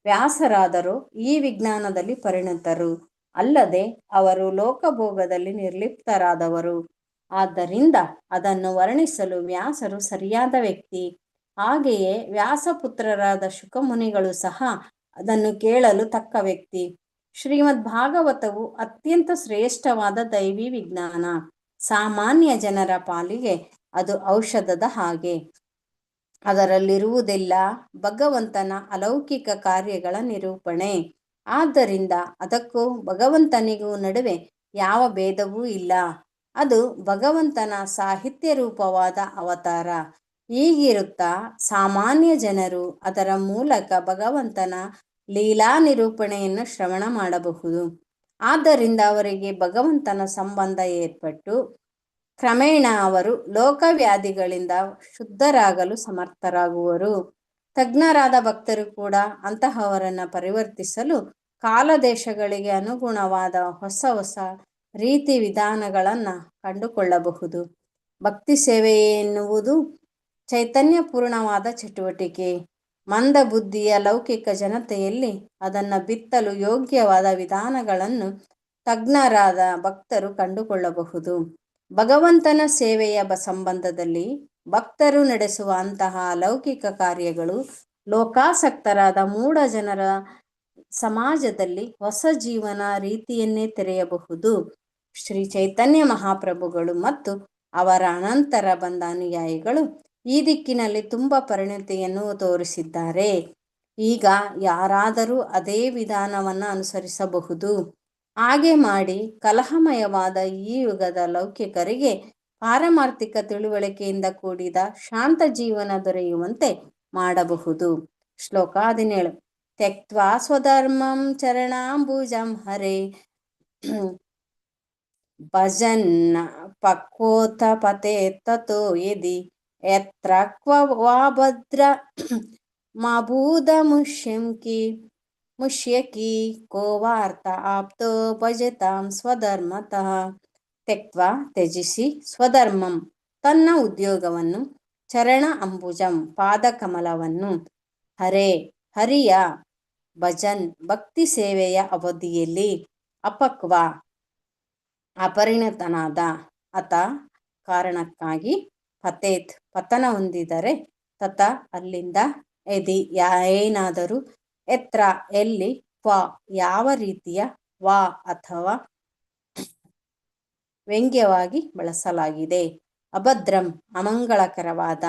ವ್ಯಾಸರಾದರೂ ಈ ವಿಜ್ಞಾನದಲ್ಲಿ ಪರಿಣತರು ಅಲ್ಲದೆ ಅವರು ಲೋಕಭೋಗದಲ್ಲಿ ನಿರ್ಲಿಪ್ತರಾದವರು. ಆದ್ದರಿಂದ ಅದನ್ನು ವರ್ಣಿಸಲು ವ್ಯಾಸರು ಸರಿಯಾದ ವ್ಯಕ್ತಿ. ಹಾಗೆಯೇ ವ್ಯಾಸಪುತ್ರರಾದ ಶುಕಮುನಿಗಳು ಸಹ ಅದನ್ನು ಕೇಳಲು ತಕ್ಕ ವ್ಯಕ್ತಿ. ಶ್ರೀಮದ್ ಭಾಗವತವು ಅತ್ಯಂತ ಶ್ರೇಷ್ಠವಾದ ದೈವಿ ವಿಜ್ಞಾನ. ಸಾಮಾನ್ಯ ಜನರ ಪಾಲಿಗೆ ಅದು ಔಷಧದ ಹಾಗೆ. ಅದರಲ್ಲಿರುವುದೆಲ್ಲ ಭಗವಂತನ ಅಲೌಕಿಕ ಕಾರ್ಯಗಳ ನಿರೂಪಣೆ. ಆದ್ದರಿಂದ ಅದಕ್ಕೂ ಭಗವಂತನಿಗೂ ನಡುವೆ ಯಾವ ಭೇದವೂ ಇಲ್ಲ. ಅದು ಭಗವಂತನ ಸಾಹಿತ್ಯ ರೂಪವಾದ ಅವತಾರ. ಹೀಗಿರುತ್ತಾ ಸಾಮಾನ್ಯ ಜನರು ಅದರ ಮೂಲಕ ಭಗವಂತನ ಲೀಲಾ ನಿರೂಪಣೆಯನ್ನು ಶ್ರವಣ ಮಾಡಬಹುದು. ಆದ್ದರಿಂದ ಅವರಿಗೆ ಭಗವಂತನ ಸಂಬಂಧ ಏರ್ಪಟ್ಟು ಕ್ರಮೇಣ ಅವರು ಲೋಕವ್ಯಾಧಿಗಳಿಂದ ಶುದ್ಧರಾಗಲು ಸಮರ್ಥರಾಗುವರು. ತಜ್ಞರಾದ ಭಕ್ತರು ಕೂಡ ಅಂತಹವರನ್ನು ಪರಿವರ್ತಿಸಲು ಕಾಲದೇಶಗಳಿಗೆ ಅನುಗುಣವಾದ ಹೊಸ ಹೊಸ ರೀತಿ ವಿಧಾನಗಳನ್ನು ಕಂಡುಕೊಳ್ಳಬಹುದು. ಭಕ್ತಿ ಸೇವೆ ಎನ್ನುವುದು ಚೈತನ್ಯಪೂರ್ಣವಾದ ಚಟುವಟಿಕೆ. ಮಂದ ಬುದ್ಧಿಯ ಲೌಕಿಕ ಜನತೆಯಲ್ಲಿ ಅದನ್ನು ಬಿತ್ತಲು ಯೋಗ್ಯವಾದ ವಿಧಾನಗಳನ್ನು ತಜ್ಞರಾದ ಭಕ್ತರು ಕಂಡುಕೊಳ್ಳಬಹುದು. ಭಗವಂತನ ಸೇವೆಯ ಸಂಬಂಧದಲ್ಲಿ ಭಕ್ತರು ನಡೆಸುವ ಅಂತಹ ಅಲೌಕಿಕ ಕಾರ್ಯಗಳು ಲೋಕಾಸಕ್ತರಾದ ಮೂಢ ಜನರ ಸಮಾಜದಲ್ಲಿ ಹೊಸ ಜೀವನ ರೀತಿಯನ್ನೇ ತೆರೆಯಬಹುದು. ಶ್ರೀ ಚೈತನ್ಯ ಮಹಾಪ್ರಭುಗಳು ಮತ್ತು ಅವರ ಅನಂತರ ಬಂದ ಅನುಯಾಯಿಗಳು ಈ ದಿಕ್ಕಿನಲ್ಲಿ ತುಂಬ ಪರಿಣತಿಯನ್ನು ತೋರಿಸಿದ್ದಾರೆ. ಈಗ ಯಾರಾದರೂ ಅದೇ ವಿಧಾನವನ್ನು ಅನುಸರಿಸಬಹುದು. ಹಾಗೆ ಮಾಡಿ ಕಲಹಮಯವಾದ ಈ ಯುಗದ ಲೌಕಿಕರಿಗೆ ಪಾರಮಾರ್ಥಿಕ ತಿಳುವಳಿಕೆಯಿಂದ ಕೂಡಿದ ಶಾಂತ ಜೀವನ ದೊರೆಯುವಂತೆ ಮಾಡಬಹುದು. ಶ್ಲೋಕ 17. ತ್ಯಕ್ತ್ವಾ ಸ್ವಧರ್ಮಂ ಚರಣಾಂಬುಜಂ ಹರೇ ಭಜನ್ನ ಪಕ್ವೋಥ ಪತೆ ತತೋ ಯದಿ ಯತ್ರ ಕ್ವ ವಾ ಭದ್ರ ಮಾಬೂದ ಮುಷ್ಯಕಿ ಕೋ ವಾರ್ತ ಆಪ್ತೋ ಭಜತಾಂ ಸ್ವಧರ್ಮತಃ. ತ್ಯಕ್ತ್ವಾ ತ್ಯಜಿಸಿ, ಸ್ವಧರ್ಮಂ ತನ್ನ ಉದ್ಯೋಗವನ್ನು, ಚರಣ ಅಂಬುಜಂ ಪಾದಕಮಲವನ್ನು, ಹರಿಯ ಭಜನ್ ಭಕ್ತಿ ಸೇವೆಯ ಅವಧಿಯಲ್ಲಿ, ಅಪಕ್ವ ಅಪರಿಣತನಾದ, ಅತ ಕಾರಣಕ್ಕಾಗಿ, ಪತೇತ್ ಪತನ ಹೊಂದಿದರೆ, ತತ ಅಲ್ಲಿಂದ, ಯದಿ ಏನಾದರೂ, ಎತ್ರ ಎಲ್ಲಿ, ಕ್ವ ಯಾವ ರೀತಿಯ, ವಾ ಅಥವಾ ವ್ಯಂಗ್ಯವಾಗಿ ಬಳಸಲಾಗಿದೆ. ಅಭದ್ರಂ ಅಮಂಗಳಕರವಾದ,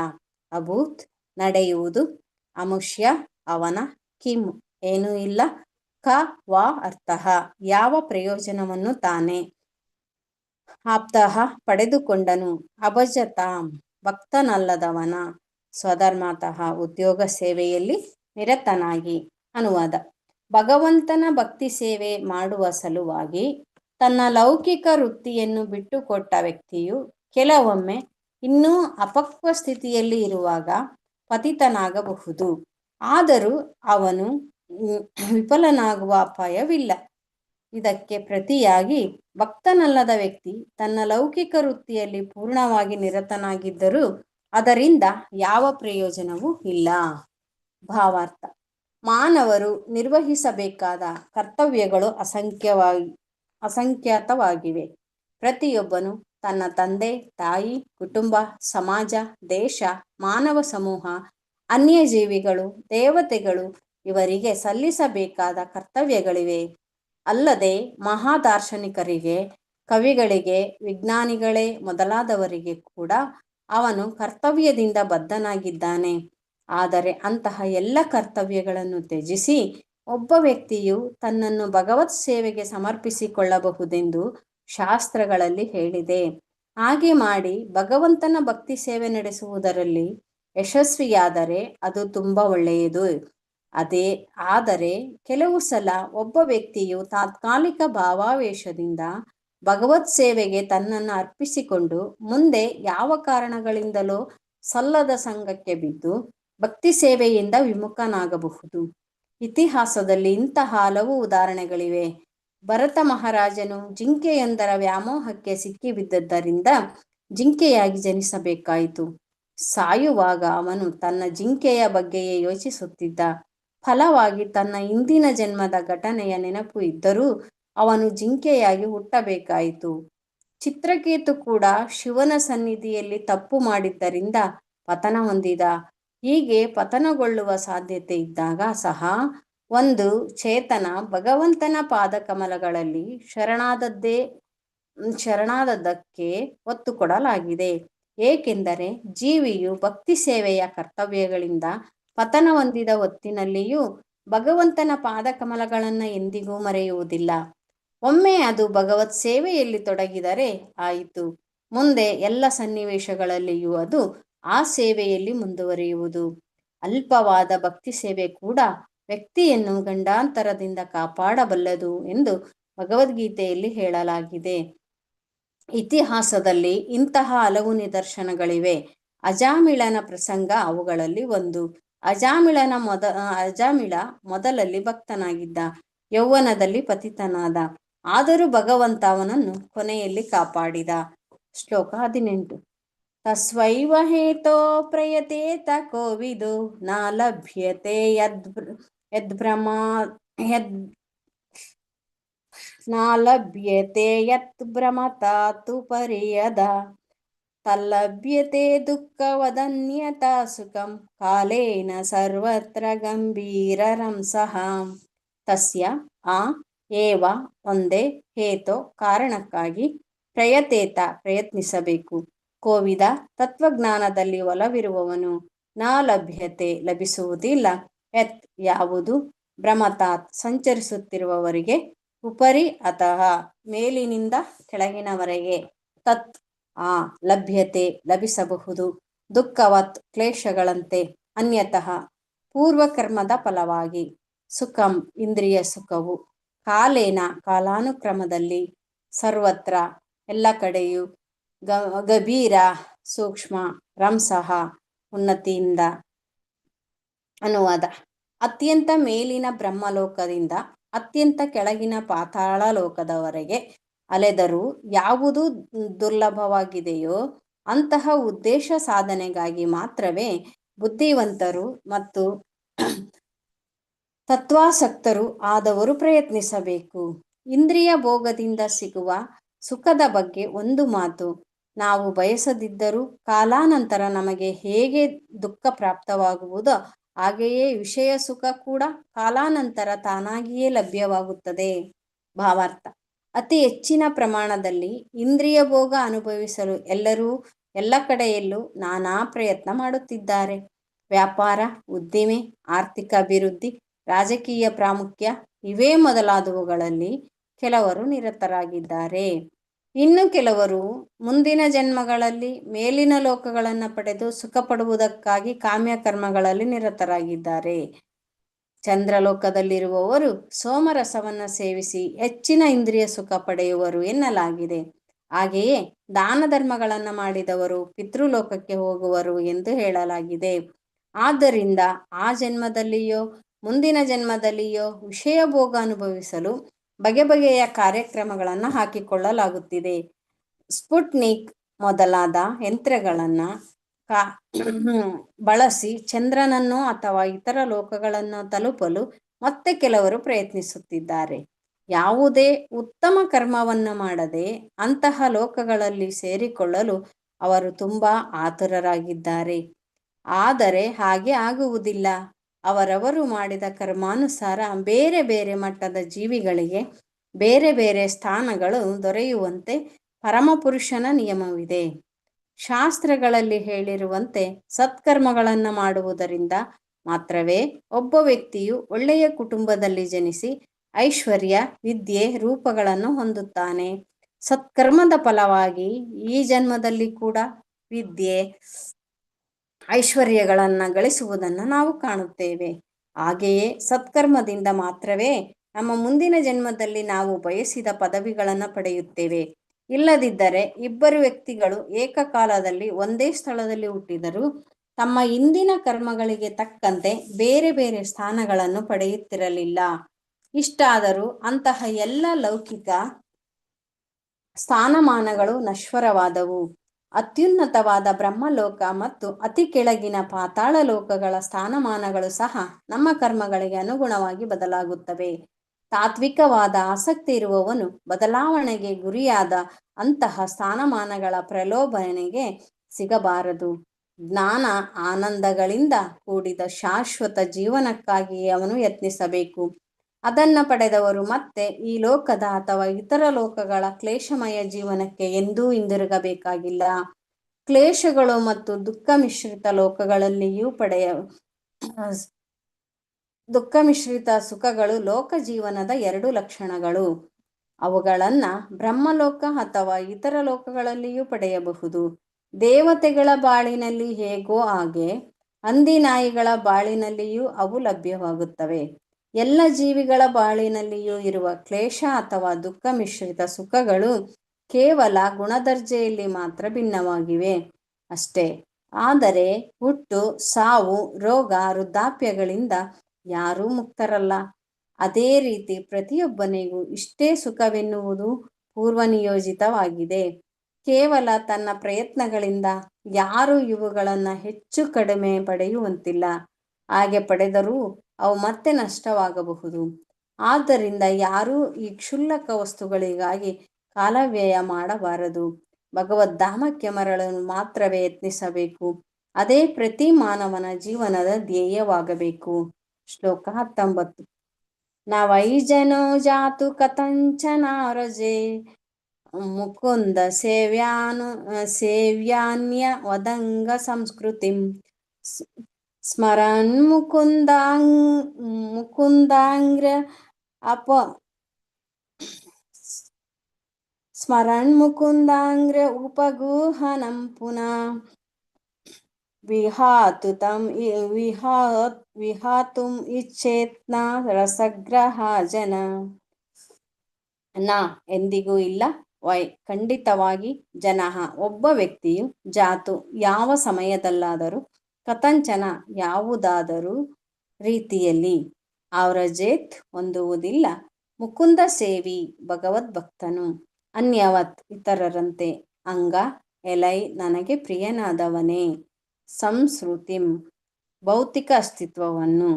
ಅಭೂತ್ ನಡೆಯುವುದು, ಅಮುಷ್ಯ ಅವನ, ಕಿಂ ಏನೂ ಇಲ್ಲ, ಕ ವಾ ಅರ್ಥಃ ಯಾವ ಪ್ರಯೋಜನವನ್ನು ತಾನೇ, ಆಪ್ತಃ ಪಡೆದುಕೊಂಡನು, ಅಭಜತಾಂ ಭಕ್ತನಲ್ಲದವನ, ಸ್ವಧರ್ಮತಃ ಉದ್ಯೋಗ ಸೇವೆಯಲ್ಲಿ ನಿರತನಾಗಿ. ಅನುವಾದ: ಭಗವಂತನ ಭಕ್ತಿ ಸೇವೆ ಮಾಡುವ ಸಲುವಾಗಿ ತನ್ನ ಲೌಕಿಕ ವೃತ್ತಿಯನ್ನು ಬಿಟ್ಟುಕೊಟ್ಟ ವ್ಯಕ್ತಿಯು ಕೆಲವೊಮ್ಮೆ ಇನ್ನೂ ಅಪಕ್ವ ಸ್ಥಿತಿಯಲ್ಲಿ ಇರುವಾಗ ಪತಿತನಾಗಬಹುದು. ಆದರೂ ಅವನು ವಿಫಲನಾಗುವ ಅಪಾಯವಿಲ್ಲ. ಇದಕ್ಕೆ ಪ್ರತಿಯಾಗಿ ಭಕ್ತನಲ್ಲದ ವ್ಯಕ್ತಿ ತನ್ನ ಲೌಕಿಕ ವೃತ್ತಿಯಲ್ಲಿ ಪೂರ್ಣವಾಗಿ ನಿರತನಾಗಿದ್ದರೂ ಅದರಿಂದ ಯಾವ ಪ್ರಯೋಜನವೂ ಇಲ್ಲ. ಭಾವಾರ್ಥ: ಮಾನವರು ನಿರ್ವಹಿಸಬೇಕಾದ ಕರ್ತವ್ಯಗಳು ಅಸಂಖ್ಯಾತವಾಗಿವೆ. ಪ್ರತಿಯೊಬ್ಬನು ತನ್ನ ತಂದೆ ತಾಯಿ, ಕುಟುಂಬ, ಸಮಾಜ, ದೇಶ, ಮಾನವ ಸಮೂಹ, ಅನ್ಯಜೀವಿಗಳು, ದೇವತೆಗಳು ಇವರಿಗೆ ಸಲ್ಲಿಸಬೇಕಾದ ಕರ್ತವ್ಯಗಳಿವೆ. ಅಲ್ಲದೆ ಮಹಾದಾರ್ಶನಿಕರಿಗೆ, ಕವಿಗಳಿಗೆ, ವಿಜ್ಞಾನಿಗಳೇ ಮೊದಲಾದವರಿಗೆ ಕೂಡ ಅವನು ಕರ್ತವ್ಯದಿಂದ ಬದ್ಧನಾಗಿದ್ದಾನೆ. ಆದರೆ ಅಂತಹ ಎಲ್ಲ ಕರ್ತವ್ಯಗಳನ್ನು ತ್ಯಜಿಸಿ ಒಬ್ಬ ವ್ಯಕ್ತಿಯು ತನ್ನನ್ನು ಭಗವತ್ ಸೇವೆಗೆ ಸಮರ್ಪಿಸಿಕೊಳ್ಳಬಹುದೆಂದು ಶಾಸ್ತ್ರಗಳಲ್ಲಿ ಹೇಳಿದೆ. ಹಾಗೆ ಮಾಡಿ ಭಗವಂತನ ಭಕ್ತಿ ಸೇವೆ ನಡೆಸುವುದರಲ್ಲಿ ಯಶಸ್ವಿಯಾದರೆ ಅದು ತುಂಬ ಒಳ್ಳೆಯದು. ಆದರೆ ಕೆಲವು ಸಲ ಒಬ್ಬ ವ್ಯಕ್ತಿಯು ತಾತ್ಕಾಲಿಕ ಭಾವಾವೇಶದಿಂದ ಭಗವತ್ ಸೇವೆಗೆ ತನ್ನನ್ನು ಅರ್ಪಿಸಿಕೊಂಡು ಮುಂದೆ ಯಾವ ಕಾರಣಗಳಿಂದಲೋ ಸಲ್ಲದ ಸಂಘಕ್ಕೆ ಬಿದ್ದು ಭಕ್ತಿ ಸೇವೆಯಿಂದ ವಿಮುಖನಾಗಬಹುದು. ಇತಿಹಾಸದಲ್ಲಿ ಇಂತಹ ಹಲವು ಉದಾಹರಣೆಗಳಿವೆ. ಭರತ ಮಹಾರಾಜನು ಜಿಂಕೆಯೊಂದರ ವ್ಯಾಮೋಹಕ್ಕೆ ಸಿಕ್ಕಿಬಿದ್ದದ್ದರಿಂದ ಜಿಂಕೆಯಾಗಿ ಜನಿಸಬೇಕಾಯಿತು. ಸಾಯುವಾಗ ಅವನು ತನ್ನ ಜಿಂಕೆಯ ಬಗ್ಗೆಯೇ ಯೋಚಿಸುತ್ತಿದ್ದ. ಫಲವಾಗಿ ತನ್ನ ಹಿಂದಿನ ಜನ್ಮದ ಘಟನೆಯ ನೆನಪು ಇದ್ದರೂ ಅವನು ಜಿಂಕೆಯಾಗಿ ಹುಟ್ಟಬೇಕಾಯಿತು. ಚಿತ್ರಕೇತು ಕೂಡ ಶಿವನ ಸನ್ನಿಧಿಯಲ್ಲಿ ತಪ್ಪು ಮಾಡಿದ್ದರಿಂದ ಪತನ ಹೊಂದಿದ. ಹೀಗೆ ಪತನಗೊಳ್ಳುವ ಸಾಧ್ಯತೆ ಇದ್ದಾಗ ಸಹ ಒಂದು ಚೇತನ ಭಗವಂತನ ಪಾದಕಮಲಗಳಲ್ಲಿ ಶರಣಾದದ್ದಕ್ಕೆ ಒತ್ತು ಕೊಡಲಾಗಿದೆ. ಏಕೆಂದರೆ ಜೀವಿಯು ಭಕ್ತಿ ಸೇವೆಯ ಕರ್ತವ್ಯಗಳಿಂದ ಪತನ ಹೊಂದಿದ ಹೊತ್ತಿನಲ್ಲಿಯೂ ಭಗವಂತನ ಪಾದಕಮಲಗಳನ್ನು ಎಂದಿಗೂ ಮರೆಯುವುದಿಲ್ಲ. ಒಮ್ಮೆ ಅದು ಭಗವತ್ ಸೇವೆಯಲ್ಲಿ ತೊಡಗಿದರೆ ಆಯಿತು. ಮುಂದೆ ಎಲ್ಲ ಸನ್ನಿವೇಶಗಳಲ್ಲಿಯೂ ಅದು ಆ ಸೇವೆಯಲ್ಲಿ ಮುಂದುವರಿಯುವುದು. ಅಲ್ಪವಾದ ಭಕ್ತಿ ಸೇವೆ ಕೂಡ ವ್ಯಕ್ತಿಯನ್ನು ಗಂಡಾಂತರದಿಂದ ಕಾಪಾಡಬಲ್ಲದು ಎಂದು ಭಗವದ್ಗೀತೆಯಲ್ಲಿ ಹೇಳಲಾಗಿದೆ. ಇತಿಹಾಸದಲ್ಲಿ ಇಂತಹ ಹಲವು ನಿದರ್ಶನಗಳಿವೆ. ಅಜಾಮಿಳನ ಪ್ರಸಂಗ ಅವುಗಳಲ್ಲಿ ಒಂದು. ಅಜಾಮಿಳ ಮೊದಲಲ್ಲಿ ಭಕ್ತನಾಗಿದ್ದ, ಯೌವನದಲ್ಲಿ ಪತಿತನಾದ. ಆದರೂ ಭಗವಂತ ಅವನನ್ನು ಕೊನೆಯಲ್ಲಿ ಕಾಪಾಡಿದ. ಶ್ಲೋಕ 18. ತಸ್ವೈವ ಹೇತೋ ಪ್ರಯತೇತ ಕೋವಿದೋ ನ ಲಭ್ಯತೆ ಯತ್ ಭ್ರಮತಾತು ಪರ್ಯದ ತಲ್ಲಭ್ಯತೆ ದುಃಖವದನ್ಯತಾ ಸುಖಂ ಕಾಲೇನ ಸರ್ವತ್ರ ಗಂಭೀರರಂಸಃ. ತಸ್ಯ ಆ ಏವ ಒಂದೇ, ಹೇತೋ ಕಾರಣಕ್ಕಾಗಿ, ಪ್ರಯತೇತ ಪ್ರಯತ್ನಿಸಬೇಕು, ಕೋವಿದ ತತ್ವಜ್ಞಾನದಲ್ಲಿ ಒಲವಿರುವವನು, ನ ಲಭ್ಯತೆ ಲಭಿಸುವುದಿಲ್ಲ, ಯತ್ ಯಾವುದು, ಭ್ರಮತಾತ್ ಸಂಚರಿಸುತ್ತಿರುವವರಿಗೆ, ಉಪರಿ ಅತಃ ಮೇಲಿನಿಂದ ಕೆಳಗಿನವರೆಗೆ, ತತ್ ಆ ಲಭ್ಯತೆ ಲಭಿಸಬಹುದು, ದುಃಖವತ್ ಕ್ಲೇಶಗಳಂತೆ, ಅನ್ಯತಃ ಪೂರ್ವಕರ್ಮದ ಫಲವಾಗಿ, ಸುಖಂ ಇಂದ್ರಿಯ ಸುಖವು, ಕಾಲೇನ ಕಾಲಾನುಕ್ರಮದಲ್ಲಿ, ಸರ್ವತ್ರ ಎಲ್ಲ ಕಡೆಯೂ, ಗಭೀರ ಸೂಕ್ಷ್ಮ, ರಂಸಃ ಉನ್ನತಿಯಿಂದ. ಅನುವಾದ: ಅತ್ಯಂತ ಮೇಲಿನ ಬ್ರಹ್ಮಲೋಕದಿಂದ ಅತ್ಯಂತ ಕೆಳಗಿನ ಪಾತಾಳ ಲೋಕದವರೆಗೆ ಅಲೆದರೂ ಯಾವುದು ದುರ್ಲಭವಾಗಿದೆಯೋ ಅಂತಹ ಉದ್ದೇಶ ಸಾಧನೆಗಾಗಿ ಮಾತ್ರವೇ ಬುದ್ಧಿವಂತರು ಮತ್ತು ತತ್ವಾಸಕ್ತರು ಆದವರು ಪ್ರಯತ್ನಿಸಬೇಕು. ಇಂದ್ರಿಯ ಭೋಗದಿಂದ ಸಿಗುವ ಸುಖದ ಬಗ್ಗೆ ಒಂದು ಮಾತು. ನಾವು ಬಯಸದಿದ್ದರೂ ಕಾಲಾನಂತರ ನಮಗೆ ಹೇಗೆ ದುಃಖ ಪ್ರಾಪ್ತವಾಗುವುದೋ ಹಾಗೆಯೇ ವಿಷಯ ಸುಖ ಕೂಡ ಕಾಲಾನಂತರ ತಾನಾಗಿಯೇ ಲಭ್ಯವಾಗುತ್ತದೆ. ಭಾವಾರ್ಥ: ಅತಿ ಹೆಚ್ಚಿನ ಪ್ರಮಾಣದಲ್ಲಿ ಇಂದ್ರಿಯ ಭೋಗ ಅನುಭವಿಸಲು ಎಲ್ಲರೂ ಎಲ್ಲ ಕಡೆಯಲ್ಲೂ ನಾನಾ ಪ್ರಯತ್ನ ಮಾಡುತ್ತಿದ್ದಾರೆ. ವ್ಯಾಪಾರ, ಉದ್ದಿಮೆ, ಆರ್ಥಿಕ ಅಭಿವೃದ್ಧಿ, ರಾಜಕೀಯ ಪ್ರಾಮುಖ್ಯ ಇವೇ ಮೊದಲಾದವುಗಳಲ್ಲಿ ಕೆಲವರು ನಿರತರಾಗಿದ್ದಾರೆ. ಇನ್ನು ಕೆಲವರು ಮುಂದಿನ ಜನ್ಮಗಳಲ್ಲಿ ಮೇಲಿನ ಲೋಕಗಳನ್ನು ಪಡೆದು ಸುಖ ಪಡುವುದಕ್ಕಾಗಿ ಕಾಮ್ಯ ಕರ್ಮಗಳಲ್ಲಿ ನಿರತರಾಗಿದ್ದಾರೆ. ಚಂದ್ರಲೋಕದಲ್ಲಿರುವವರು ಸೋಮರಸವನ್ನು ಸೇವಿಸಿ ಹೆಚ್ಚಿನ ಇಂದ್ರಿಯ ಸುಖ ಪಡೆಯುವರು ಎನ್ನಲಾಗಿದೆ. ಹಾಗೆಯೇ ದಾನ ಧರ್ಮಗಳನ್ನು ಮಾಡಿದವರು ಪಿತೃಲೋಕಕ್ಕೆ ಹೋಗುವರು ಎಂದು ಹೇಳಲಾಗಿದೆ. ಆದ್ದರಿಂದ ಆ ಜನ್ಮದಲ್ಲಿಯೋ ಮುಂದಿನ ಜನ್ಮದಲ್ಲಿಯೋ ವಿಷಯ ಭೋಗ ಅನುಭವಿಸಲು ಬಗೆ ಬಗೆಯ ಕಾರ್ಯಕ್ರಮಗಳನ್ನು ಹಾಕಿಕೊಳ್ಳಲಾಗುತ್ತಿದೆ. ಸ್ಪುಟ್ನಿಕ್ ಮೊದಲಾದ ಯಂತ್ರಗಳನ್ನು ಬಳಸಿ ಚಂದ್ರನನ್ನು ಅಥವಾ ಇತರ ಲೋಕಗಳನ್ನು ತಲುಪಲು ಮತ್ತೆ ಕೆಲವರು ಪ್ರಯತ್ನಿಸುತ್ತಿದ್ದಾರೆ. ಯಾವುದೇ ಉತ್ತಮ ಕರ್ಮವನ್ನು ಮಾಡದೆ ಅಂತಹ ಲೋಕಗಳಲ್ಲಿ ಸೇರಿಕೊಳ್ಳಲು ಅವರು ತುಂಬ ಆತುರರಾಗಿದ್ದಾರೆ. ಆದರೆ ಹಾಗೆ ಆಗುವುದಿಲ್ಲ. ಅವರವರು ಮಾಡಿದ ಕರ್ಮಾನುಸಾರ ಬೇರೆ ಬೇರೆ ಮಟ್ಟದ ಜೀವಿಗಳಿಗೆ ಬೇರೆ ಬೇರೆ ಸ್ಥಾನಗಳು ದೊರೆಯುವಂತೆ ಪರಮಪುರುಷನ ನಿಯಮವಿದೆ. ಶಾಸ್ತ್ರಗಳಲ್ಲಿ ಹೇಳಿರುವಂತೆ ಸತ್ಕರ್ಮಗಳನ್ನು ಮಾಡುವುದರಿಂದ ಮಾತ್ರವೇ ಒಬ್ಬ ವ್ಯಕ್ತಿಯು ಒಳ್ಳೆಯ ಕುಟುಂಬದಲ್ಲಿ ಜನಿಸಿ ಐಶ್ವರ್ಯ, ವಿದ್ಯೆ, ರೂಪಗಳನ್ನು ಹೊಂದುತ್ತಾನೆ. ಸತ್ಕರ್ಮದ ಫಲವಾಗಿ ಈ ಜನ್ಮದಲ್ಲಿ ಕೂಡ ವಿದ್ಯೆ, ಐಶ್ವರ್ಯಗಳನ್ನು ಗಳಿಸುವುದನ್ನು ನಾವು ಕಾಣುತ್ತೇವೆ. ಹಾಗೆಯೇ ಸತ್ಕರ್ಮದಿಂದ ಮಾತ್ರವೇ ನಮ್ಮ ಮುಂದಿನ ಜನ್ಮದಲ್ಲಿ ನಾವು ಬಯಸಿದ ಪದವಿಗಳನ್ನು ಪಡೆಯುತ್ತೇವೆ. ಇಲ್ಲದಿದ್ದರೆ ಇಬ್ಬರು ವ್ಯಕ್ತಿಗಳು ಏಕಕಾಲದಲ್ಲಿ ಒಂದೇ ಸ್ಥಳದಲ್ಲಿ ಹುಟ್ಟಿದರೂ ತಮ್ಮ ಹಿಂದಿನ ಕರ್ಮಗಳಿಗೆ ತಕ್ಕಂತೆ ಬೇರೆ ಬೇರೆ ಸ್ಥಾನಗಳನ್ನು ಪಡೆಯುತ್ತಿರಲಿಲ್ಲ. ಇಷ್ಟಾದರೂ ಅಂತಹ ಎಲ್ಲ ಲೌಕಿಕ ಸ್ಥಾನಮಾನಗಳು ನಶ್ವರವಾದವು. ಅತ್ಯುನ್ನತವಾದ ಬ್ರಹ್ಮಲೋಕ ಮತ್ತು ಅತಿ ಕೆಳಗಿನ ಪಾತಾಳ ಲೋಕಗಳ ಸ್ಥಾನಮಾನಗಳು ಸಹ ನಮ್ಮ ಕರ್ಮಗಳಿಗೆ ಅನುಗುಣವಾಗಿ ಬದಲಾಗುತ್ತವೆ. ತಾತ್ವಿಕವಾದ ಆಸಕ್ತಿ ಇರುವವನು ಬದಲಾವಣೆಗೆ ಗುರಿಯಾದ ಅಂತಹ ಸ್ಥಾನಮಾನಗಳ ಪ್ರಲೋಭನೆಗೆ ಸಿಗಬಾರದು. ಜ್ಞಾನ ಆನಂದಗಳಿಂದ ಕೂಡಿದ ಶಾಶ್ವತ ಜೀವನಕ್ಕಾಗಿಯೇ ಅವನು ಯತ್ನಿಸಬೇಕು. ಅದನ್ನು ಪಡೆದವರು ಮತ್ತೆ ಈ ಲೋಕದ ಅಥವಾ ಇತರ ಲೋಕಗಳ ಕ್ಲೇಶಮಯ ಜೀವನಕ್ಕೆ ಎಂದೂ ಹಿಂದಿರುಗಬೇಕಾಗಿಲ್ಲ. ಕ್ಲೇಶಗಳು ಮತ್ತು ದುಃಖ ಮಿಶ್ರಿತ ಲೋಕಗಳಲ್ಲಿಯೂ ದುಃಖ ಮಿಶ್ರಿತ ಸುಖಗಳು ಲೋಕ ಜೀವನದ ಎರಡು ಲಕ್ಷಣಗಳು. ಅವುಗಳನ್ನು ಬ್ರಹ್ಮಲೋಕ ಅಥವಾ ಇತರ ಲೋಕಗಳಲ್ಲಿಯೂ ಪಡೆಯಬಹುದು. ದೇವತೆಗಳ ಬಾಳಿನಲ್ಲಿ ಹೇಗೋ ಹಾಗೆ ಹಂದಿ ನಾಯಿಗಳ ಬಾಳಿನಲ್ಲಿಯೂ ಅವು ಲಭ್ಯವಾಗುತ್ತವೆ. ಎಲ್ಲ ಜೀವಿಗಳ ಬಾಳಿನಲ್ಲಿಯೂ ಇರುವ ಕ್ಲೇಶ ಅಥವಾ ದುಃಖ ಮಿಶ್ರಿತ ಸುಖಗಳು ಕೇವಲ ಗುಣದರ್ಜೆಯಲ್ಲಿ ಮಾತ್ರ ಭಿನ್ನವಾಗಿವೆ ಅಷ್ಟೇ. ಆದರೆ ಹುಟ್ಟು, ಸಾವು, ರೋಗ, ವೃದ್ಧಾಪ್ಯಗಳಿಂದ ಯಾರೂ ಮುಕ್ತರಲ್ಲ. ಅದೇ ರೀತಿ ಪ್ರತಿಯೊಬ್ಬನಿಗೂ ಇಷ್ಟೇ ಸುಖವೆನ್ನುವುದು ಪೂರ್ವನಿಯೋಜಿತವಾಗಿದೆ. ಕೇವಲ ತನ್ನ ಪ್ರಯತ್ನಗಳಿಂದ ಯಾರೂ ಇವುಗಳನ್ನು ಹೆಚ್ಚು ಕಡಿಮೆ ಪಡೆಯುವಂತಿಲ್ಲ. ಹಾಗೆ ಪಡೆದರೂ ಅವು ಮತ್ತೆ ನಷ್ಟವಾಗಬಹುದು. ಆದ್ದರಿಂದ ಯಾರೂ ಈ ಕ್ಷುಲ್ಲಕ ವಸ್ತುಗಳಿಗಾಗಿ ಕಾಲವ್ಯಯ ಮಾಡಬಾರದು. ಭಗವದ್ಧಾಮಕ್ಕೆ ಮರಳಲು ಮಾತ್ರವೇ ಯತ್ನಿಸಬೇಕು. ಅದೇ ಪ್ರತಿ ಮಾನವನ ಜೀವನದ ಧ್ಯೇಯವಾಗಬೇಕು. ಶ್ಲೋಕ 19. ನ ವೈಜನೋ ಜಾತು ಕಥಂಚನ ವ್ರಜೆ ಮುಕುಂದ ಸೇವ್ಯಾನ್ಯ ವದಂಗ ಸಂಸ್ಕೃತಿಂ ಸ್ಮರನ್ ಮುಕುಂದಾಂಗ್ರ ಉಪಗೂಹನಂ ಪುನಃ ವಿಹಾತುಂ ಇಚ್ಛೇತ್ನ ರಸಗ್ರಹ ಜನ. ನ ಎಂದಿಗೂ ಇಲ್ಲ. ವೈ ಖಂಡಿತವಾಗಿ. ಜನಃ ಒಬ್ಬ ವ್ಯಕ್ತಿಯು ಜಾತು ಯಾವ ಸಮಯದಲ್ಲಾದರೂ ಕಥಂಚನ ಯಾವುದಾದರೂ ರೀತಿಯಲ್ಲಿ ಅವ್ರಜೇತ್ ಹೊಂದುವುದಿಲ್ಲ. ಮುಕುಂದ ಸೇವಿ ಭಗವದ್ಭಕ್ತನು. ಅನ್ಯವತ್ ಇತರರಂತೆ. ಅಂಗ ಎಲೈ ನನಗೆ ಪ್ರಿಯನಾದವನೇ. ಸಂಸ್ಕೃತಿಂ ಭೌತಿಕ ಅಸ್ತಿತ್ವವನ್ನು.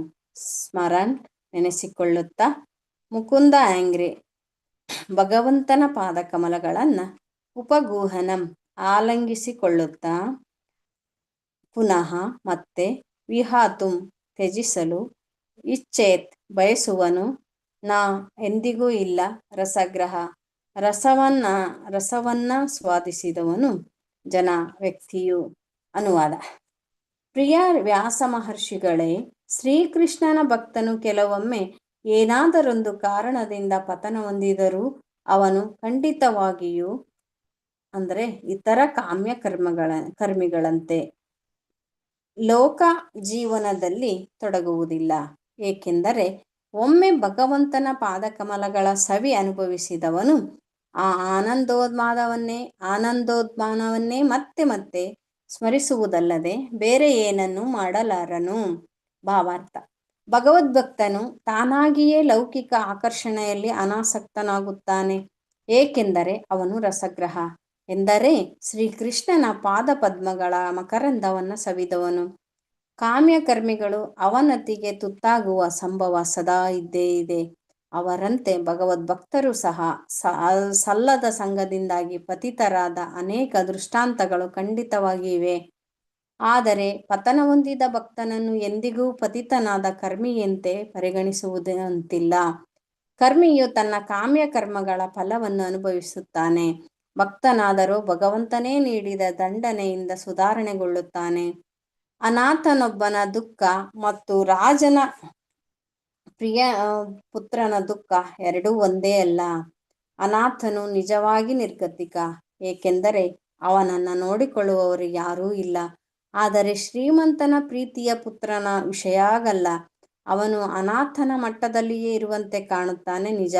ಸ್ಮರನ್ ನೆನೆಸಿಕೊಳ್ಳುತ್ತಾ. ಮುಕುಂದ ಆಂಗ್ರೆ ಭಗವಂತನ ಪಾದಕಮಲಗಳನ್ನು. ಉಪಗೂಹನಂ ಆಲಂಗಿಸಿಕೊಳ್ಳುತ್ತಾ. ಪುನಃ ಮತ್ತೆ. ವಿಹಾತುಂ ತ್ಯಜಿಸಲು. ಇಚ್ಛೇತ್ ಬಯಸುವನು. ನಾ ಎಂದಿಗೂ ಇಲ್ಲ ರಸಗ್ರಹ. ರಸವನ್ನ ಸ್ವಾದಿಸಿದವನು ಜನ ವ್ಯಕ್ತಿಯು. ಅನುವಾದ. ಪ್ರಿಯ ವ್ಯಾಸ ಮಹರ್ಷಿಗಳೇ, ಶ್ರೀಕೃಷ್ಣನ ಭಕ್ತನು ಕೆಲವೊಮ್ಮೆ ಏನಾದರೊಂದು ಕಾರಣದಿಂದ ಪತನ ಹೊಂದಿದರೂ ಅವನು ಖಂಡಿತವಾಗಿಯೂ ಅಂದರೆ ಇತರ ಕರ್ಮಿಗಳಂತೆ ಲೋಕ ಜೀವನದಲ್ಲಿ ತೊಡಗುವುದಿಲ್ಲ. ಏಕೆಂದರೆ ಒಮ್ಮೆ ಭಗವಂತನ ಪಾದಕಮಲಗಳ ಸವಿ ಅನುಭವಿಸಿದವನು ಆ ಆನಂದೋದ್ಮಾನವನ್ನೇ ಮತ್ತೆ ಮತ್ತೆ ಸ್ಮರಿಸುವುದಲ್ಲದೆ ಬೇರೆ ಏನನ್ನೂ ಮಾಡಲಾರನು. ಭಾವಾರ್ಥ. ಭಗವದ್ಭಕ್ತನು ತಾನಾಗಿಯೇ ಲೌಕಿಕ ಆಕರ್ಷಣೆಯಲ್ಲಿ ಅನಾಸಕ್ತನಾಗುತ್ತಾನೆ. ಏಕೆಂದರೆ ಅವನು ರಸಗ್ರಹ, ಎಂದರೆ ಶ್ರೀಕೃಷ್ಣನ ಪಾದಪದ್ಮಗಳ ಮಕರಂದವನ್ನು ಸವಿದವನು. ಕಾಮ್ಯಕರ್ಮಿಗಳು ಅವನತಿಗೆ ತುತ್ತಾಗುವ ಸಂಭವ ಸದಾ ಇದ್ದೇ ಇದೆ. ಅವರಂತೆ ಭಗವದ್ಭಕ್ತರು ಸಹ ಸಲ್ಲದ ಸಂಘದಿಂದಾಗಿ ಪತಿತರಾದ ಅನೇಕ ದೃಷ್ಟಾಂತಗಳು ಖಂಡಿತವಾಗಿವೆ. ಆದರೆ ಪತನ ಹೊಂದಿದ ಭಕ್ತನನ್ನು ಎಂದಿಗೂ ಪತಿತನಾದ ಕರ್ಮಿಯಂತೆ ಪರಿಗಣಿಸುವುದಂತಿಲ್ಲ. ಕರ್ಮಿಯು ತನ್ನ ಕಾಮ್ಯಕರ್ಮಗಳ ಫಲವನ್ನು ಅನುಭವಿಸುತ್ತಾನೆ. ಭಕ್ತನಾದರೂ ಭಗವಂತನೇ ನೀಡಿದ ದಂಡನೆಯಿಂದ ಸುಧಾರಣೆಗೊಳ್ಳುತ್ತಾನೆ. ಅನಾಥನೊಬ್ಬನ ದುಃಖ ಮತ್ತು ರಾಜನ ಪ್ರಿಯ ಪುತ್ರನ ದುಃಖ ಎರಡೂ ಒಂದೇ ಅಲ್ಲ. ಅನಾಥನು ನಿಜವಾಗಿ ನಿರ್ಗತಿಕ, ಏಕೆಂದರೆ ಅವನನ್ನು ನೋಡಿಕೊಳ್ಳುವವರು ಯಾರೂ ಇಲ್ಲ. ಆದರೆ ಶ್ರೀಮಂತನ ಪ್ರೀತಿಯ ಪುತ್ರನ ವಿಷಯಾಗಲ್ಲ. ಅವನು ಅನಾಥನ ಮಟ್ಟದಲ್ಲಿಯೇ ಇರುವಂತೆ ಕಾಣುತ್ತಾನೆ ನಿಜ,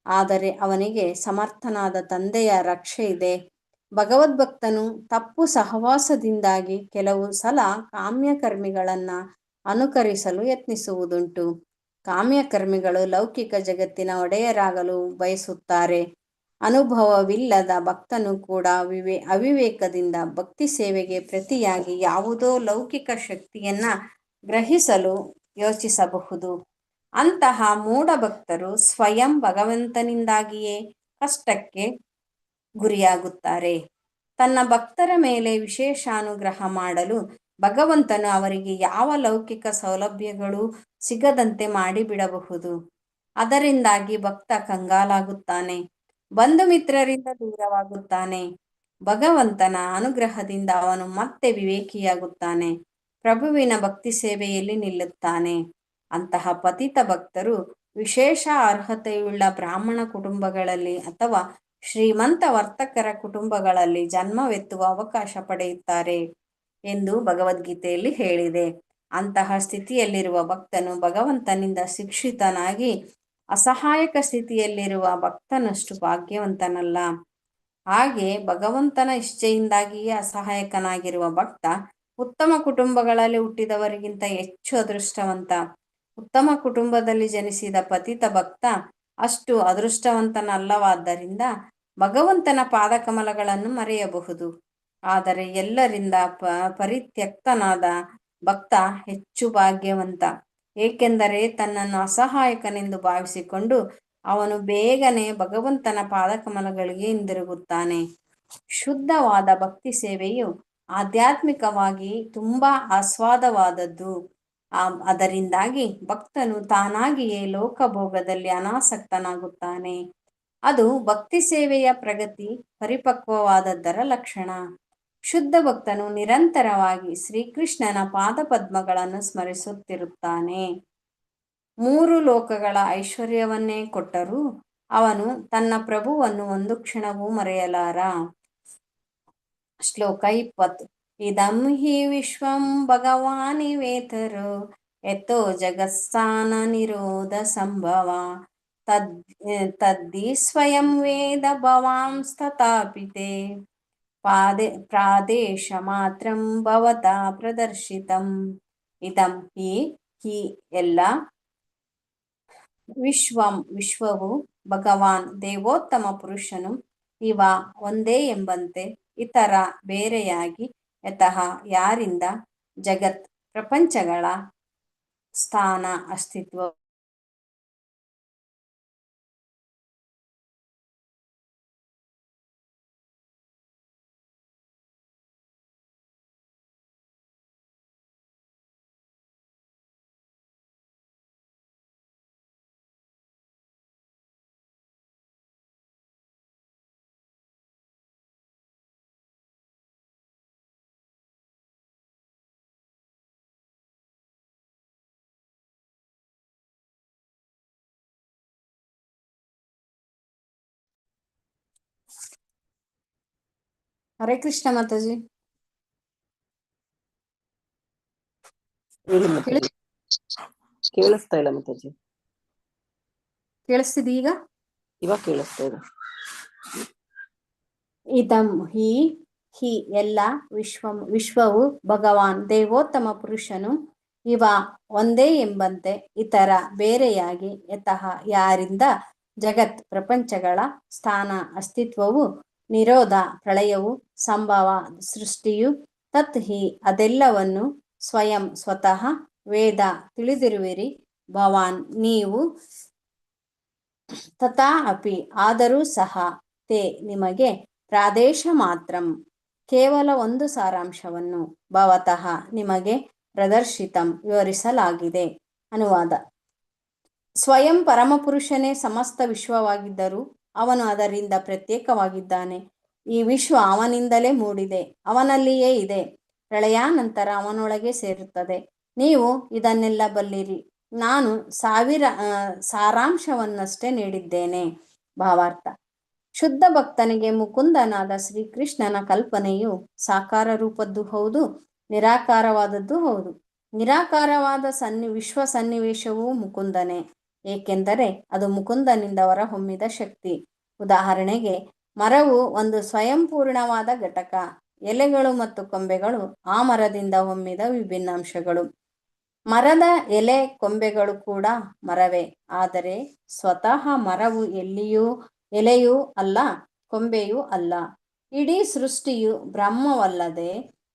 ಆದರೆ ಅವನಿಗೆ ಸಮರ್ಥನಾದ ತಂದೆಯ ರಕ್ಷೆ ಇದೆ. ಭಗವದ್ಭಕ್ತನು ತಪ್ಪು ಸಹವಾಸದಿಂದಾಗಿ ಕೆಲವು ಸಲ ಕಾಮ್ಯಕರ್ಮಿಗಳನ್ನು ಅನುಕರಿಸಲು ಯತ್ನಿಸುವುದುಂಟು. ಕಾಮ್ಯಕರ್ಮಿಗಳು ಲೌಕಿಕ ಜಗತ್ತಿನ ಒಡೆಯರಾಗಲು ಬಯಸುತ್ತಾರೆ. ಅನುಭವವಿಲ್ಲದ ಭಕ್ತನು ಕೂಡ ಅವಿವೇಕದಿಂದ ಭಕ್ತಿ ಸೇವೆಗೆ ಪ್ರತಿಯಾಗಿ ಯಾವುದೋ ಲೌಕಿಕ ಶಕ್ತಿಯನ್ನು ಗ್ರಹಿಸಲು ಯೋಚಿಸಬಹುದು. ಅಂತಹ ಮೂಢ ಭಕ್ತರು ಸ್ವಯಂ ಭಗವಂತನಿಂದಾಗಿಯೇ ಕಷ್ಟಕ್ಕೆ ಗುರಿಯಾಗುತ್ತಾರೆ. ತನ್ನ ಭಕ್ತರ ಮೇಲೆ ವಿಶೇಷಾನುಗ್ರಹ ಮಾಡಲು ಭಗವಂತನು ಅವರಿಗೆ ಯಾವ ಲೌಕಿಕ ಸೌಲಭ್ಯಗಳೂ ಸಿಗದಂತೆ ಮಾಡಿಬಿಡಬಹುದು. ಅದರಿಂದಾಗಿ ಭಕ್ತ ಕಂಗಾಲಾಗುತ್ತಾನೆ, ಬಂಧು ಮಿತ್ರರಿಂದ ದೂರವಾಗುತ್ತಾನೆ. ಭಗವಂತನ ಅನುಗ್ರಹದಿಂದ ಅವನು ಮತ್ತೆ ವಿವೇಕಿಯಾಗುತ್ತಾನೆ, ಪ್ರಭುವಿನ ಭಕ್ತಿ ಸೇವೆಯಲ್ಲಿ ನಿಲ್ಲುತ್ತಾನೆ. ಅಂತಹ ಪತಿತ ಭಕ್ತರು ವಿಶೇಷ ಅರ್ಹತೆಯುಳ್ಳ ಬ್ರಾಹ್ಮಣ ಕುಟುಂಬಗಳಲ್ಲಿ ಅಥವಾ ಶ್ರೀಮಂತ ವರ್ತಕರ ಕುಟುಂಬಗಳಲ್ಲಿ ಜನ್ಮವೆತ್ತುವ ಅವಕಾಶ ಪಡೆಯುತ್ತಾರೆ ಎಂದು ಭಗವದ್ಗೀತೆಯಲ್ಲಿ ಹೇಳಿದೆ. ಅಂತಹ ಸ್ಥಿತಿಯಲ್ಲಿರುವ ಭಕ್ತನು ಭಗವಂತನಿಂದ ಶಿಕ್ಷಿತನಾಗಿ ಅಸಹಾಯಕ ಸ್ಥಿತಿಯಲ್ಲಿರುವ ಭಕ್ತನಷ್ಟು ಭಾಗ್ಯವಂತನಲ್ಲ. ಹಾಗೆ ಭಗವಂತನ ಇಚ್ಛೆಯಿಂದಾಗಿಯೇ ಅಸಹಾಯಕನಾಗಿರುವ ಭಕ್ತ ಉತ್ತಮ ಕುಟುಂಬಗಳಲ್ಲಿ ಹುಟ್ಟಿದವರಿಗಿಂತ ಹೆಚ್ಚು ಅದೃಷ್ಟವಂತ. ಉತ್ತಮ ಕುಟುಂಬದಲ್ಲಿ ಜನಿಸಿದ ಪತಿತ ಭಕ್ತ ಅಷ್ಟು ಅದೃಷ್ಟವಂತನಲ್ಲವಾದ್ದರಿಂದ ಭಗವಂತನ ಪಾದಕಮಲಗಳನ್ನು ಮರೆಯಬಹುದು. ಆದರೆ ಎಲ್ಲರಿಂದ ಪರಿತ್ಯಕ್ತನಾದ ಭಕ್ತ ಹೆಚ್ಚು ಭಾಗ್ಯವಂತ, ಏಕೆಂದರೆ ತನ್ನನ್ನು ಅಸಹಾಯಕನೆಂದು ಭಾವಿಸಿಕೊಂಡು ಅವನು ಬೇಗನೆ ಭಗವಂತನ ಪಾದಕಮಲಗಳಿಗೆ ಹಿಂದಿರುಗುತ್ತಾನೆ. ಶುದ್ಧವಾದ ಭಕ್ತಿ ಸೇವೆಯು ಆಧ್ಯಾತ್ಮಿಕವಾಗಿ ತುಂಬಾ ಆಸ್ವಾದವಾದದ್ದು. ಅದರಿಂದಾಗಿ ಭಕ್ತನು ತಾನಾಗಿಯೇ ಲೋಕಭೋಗದಲ್ಲಿ ಅನಾಸಕ್ತನಾಗುತ್ತಾನೆ. ಅದು ಭಕ್ತಿ ಸೇವೆಯ ಪ್ರಗತಿ ಪರಿಪಕ್ವವಾದದ್ದರ ಲಕ್ಷಣ. ಶುದ್ಧ ಭಕ್ತನು ನಿರಂತರವಾಗಿ ಶ್ರೀಕೃಷ್ಣನ ಪಾದಪದ್ಮಗಳನ್ನು ಸ್ಮರಿಸುತ್ತಿರುತ್ತಾನೆ. 3 ಲೋಕಗಳ ಐಶ್ವರ್ಯವನ್ನೇ ಕೊಟ್ಟರೂ ಅವನು ತನ್ನ ಪ್ರಭುವನ್ನು ಒಂದು ಕ್ಷಣವೂ ಮರೆಯಲಾರ. ಶ್ಲೋಕ 20. ಇದಂ ಹಿ ವಿಶ್ವಂ ಭಗವಾನಿವೇತರೋ ಯತೋ ಜಗತ್ಸ್ಥಾನ ನಿರೋಧ ಸಂಭವ ತದ್ದಿ ಸ್ವಯಂ ವೇದ ಭವಾಂಸ್ತಥಾಪಿತೆ ಪ್ರಾದೇಶ ಮಾತ್ರಂ ಭವತಾ ಪ್ರದರ್ಶಿತಂ. ಇದಂ ಹಿ ಎಲ್ಲ, ವಿಶ್ವವು, ಭಗವಾನ್ ದೇವೋತ್ತಮ ಪುರುಷನು, ಇವ ಒಂದೇ ಎಂಬಂತೆ, ಇತರ ಬೇರೆಯಾಗಿ, ಯತಃ ಯಾರಿಂದ, ಜಗತ್ ಪ್ರಪಂಚಗಳ ಸ್ಥಾನ ಅಸ್ತಿತ್ವ ಹರೇ ಕೃಷ್ಣ ಮಾತಾಜಿ. ಹೇಳಿ ಮಾತಾಜಿ. ಕೇಳಿಸ್ತಾ ಇಲ್ಲ ಮಾತಾಜಿ. ಕೇಳಿಸ್ತಿದೆ ಈಗ? ಇವಾಗ ಕೇಳಿಸ್ತಾ ಇದೆ. ಇದಂ ಹಿ ಹಿ ಎಲ್ಲ ವಿಶ್ವವು ಭಗವಾನ್ ದೇವೋತ್ತಮ ಪುರುಷನು ಇವ ಒಂದೇ ಎಂಬಂತೆ ಇತರ ಬೇರೆಯಾಗಿ ಯತಃ ಯಾರಿಂದ ಜಗತ್ ಪ್ರಪಂಚಗಳ ಸ್ಥಾನ ಅಸ್ತಿತ್ವವು ನಿರೋಧ ಪ್ರಳಯವು ಸಂಭವ ಸೃಷ್ಟಿಯು ತತ್ ಹಿ ಅದೆಲ್ಲವನ್ನು ಸ್ವಯಂ ಸ್ವತಃ ವೇದ ತಿಳಿದಿರುವಿರಿ ಭವಾನ್ ನೀವು ತಥಾ ಅಪಿ ಆದರೂ ಸಹ ತೇ ನಿಮಗೆ ಪ್ರಾದೇಶ ಮಾತ್ರಂ ಕೇವಲ ಒಂದು ಸಾರಾಂಶವನ್ನು ಭವತಃ ನಿಮಗೆ ಪ್ರದರ್ಶಿತಂ ವಿವರಿಸಲಾಗಿದೆ. ಅನುವಾದ. ಸ್ವಯಂ ಪರಮಪುರುಷನೇ ಸಮಸ್ತ ವಿಶ್ವವಾಗಿದ್ದರೂ ಅವನು ಅದರಿಂದ ಪ್ರತ್ಯೇಕವಾಗಿದ್ದಾನೆ. ಈ ವಿಶ್ವ ಅವನಿಂದಲೇ ಮೂಡಿದೆ, ಅವನಲ್ಲಿಯೇ ಇದೆ, ಪ್ರಳಯಾನಂತರ ಅವನೊಳಗೆ ಸೇರುತ್ತದೆ. ನೀವು ಇದನ್ನೆಲ್ಲ ಬಲ್ಲಿರಿ, ನಾನು ಸಾರಾಂಶವನ್ನಷ್ಟೇ ನೀಡಿದ್ದೇನೆ. ಭಾವಾರ್ಥ. ಶುದ್ಧ ಭಕ್ತನಿಗೆ ಮುಕುಂದನಾದ ಶ್ರೀಕೃಷ್ಣನ ಕಲ್ಪನೆಯು ಸಾಕಾರ ರೂಪದ್ದು ಹೌದು, ನಿರಾಕಾರವಾದದ್ದು ಹೌದು. ನಿರಾಕಾರವಾದ ವಿಶ್ವ ಸನ್ನಿವೇಶವೂ ಮುಕುಂದನೇ, ಏಕೆಂದರೆ ಅದು ಮುಕುಂದನಿಂದ ಹೊರಹೊಮ್ಮಿದ ಶಕ್ತಿ. ಉದಾಹರಣೆಗೆ, ಮರವು ಒಂದು ಸ್ವಯಂಪೂರ್ಣವಾದ ಘಟಕ. ಎಲೆಗಳು ಮತ್ತು ಕೊಂಬೆಗಳು ಆ ಮರದಿಂದ ಹೊಮ್ಮಿದ ವಿಭಿನ್ನ ಅಂಶಗಳು. ಮರದ ಎಲೆ ಕೊಂಬೆಗಳು ಕೂಡ ಮರವೇ, ಆದರೆ ಸ್ವತಃ ಮರವು ಎಲೆಯೂ ಅಲ್ಲ, ಕೊಂಬೆಯೂ ಅಲ್ಲ. ಇಡೀ ಸೃಷ್ಟಿಯು ಬ್ರಹ್ಮವಲ್ಲದೆ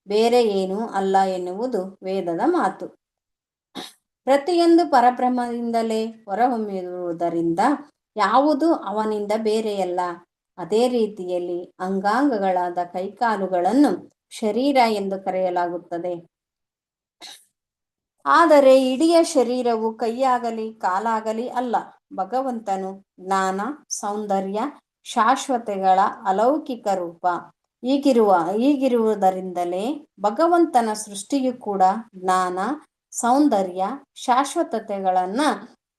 ಬೇರೆ ಏನೂ ಅಲ್ಲ ಎನ್ನುವುದು ವೇದದ ಮಾತು. ಪ್ರತಿಯೊಂದು ಪರಬ್ರಹ್ಮದಿಂದಲೇ ಹೊರಹೊಮ್ಮಿರುವುದರಿಂದ ಯಾವುದೂ ಅವನಿಂದ ಬೇರೆಯಲ್ಲ. ಅದೇ ರೀತಿಯಲ್ಲಿ ಅಂಗಾಂಗಗಳಾದ ಕೈಕಾಲುಗಳನ್ನು ಶರೀರ ಎಂದು ಕರೆಯಲಾಗುತ್ತದೆ. ಆದರೆ ಇಡೀ ಶರೀರವು ಕೈಯಾಗಲಿ ಕಾಲಾಗಲಿ ಅಲ್ಲ. ಭಗವಂತನು ಜ್ಞಾನ, ಸೌಂದರ್ಯ, ಶಾಶ್ವತೆಗಳ ಅಲೌಕಿಕ ರೂಪ. ಹೀಗಿರುವುದರಿಂದಲೇ ಭಗವಂತನ ಸೃಷ್ಟಿಯು ಕೂಡ ಜ್ಞಾನ, ಸೌಂದರ್ಯ, ಶಾಶ್ವತತೆಗಳನ್ನು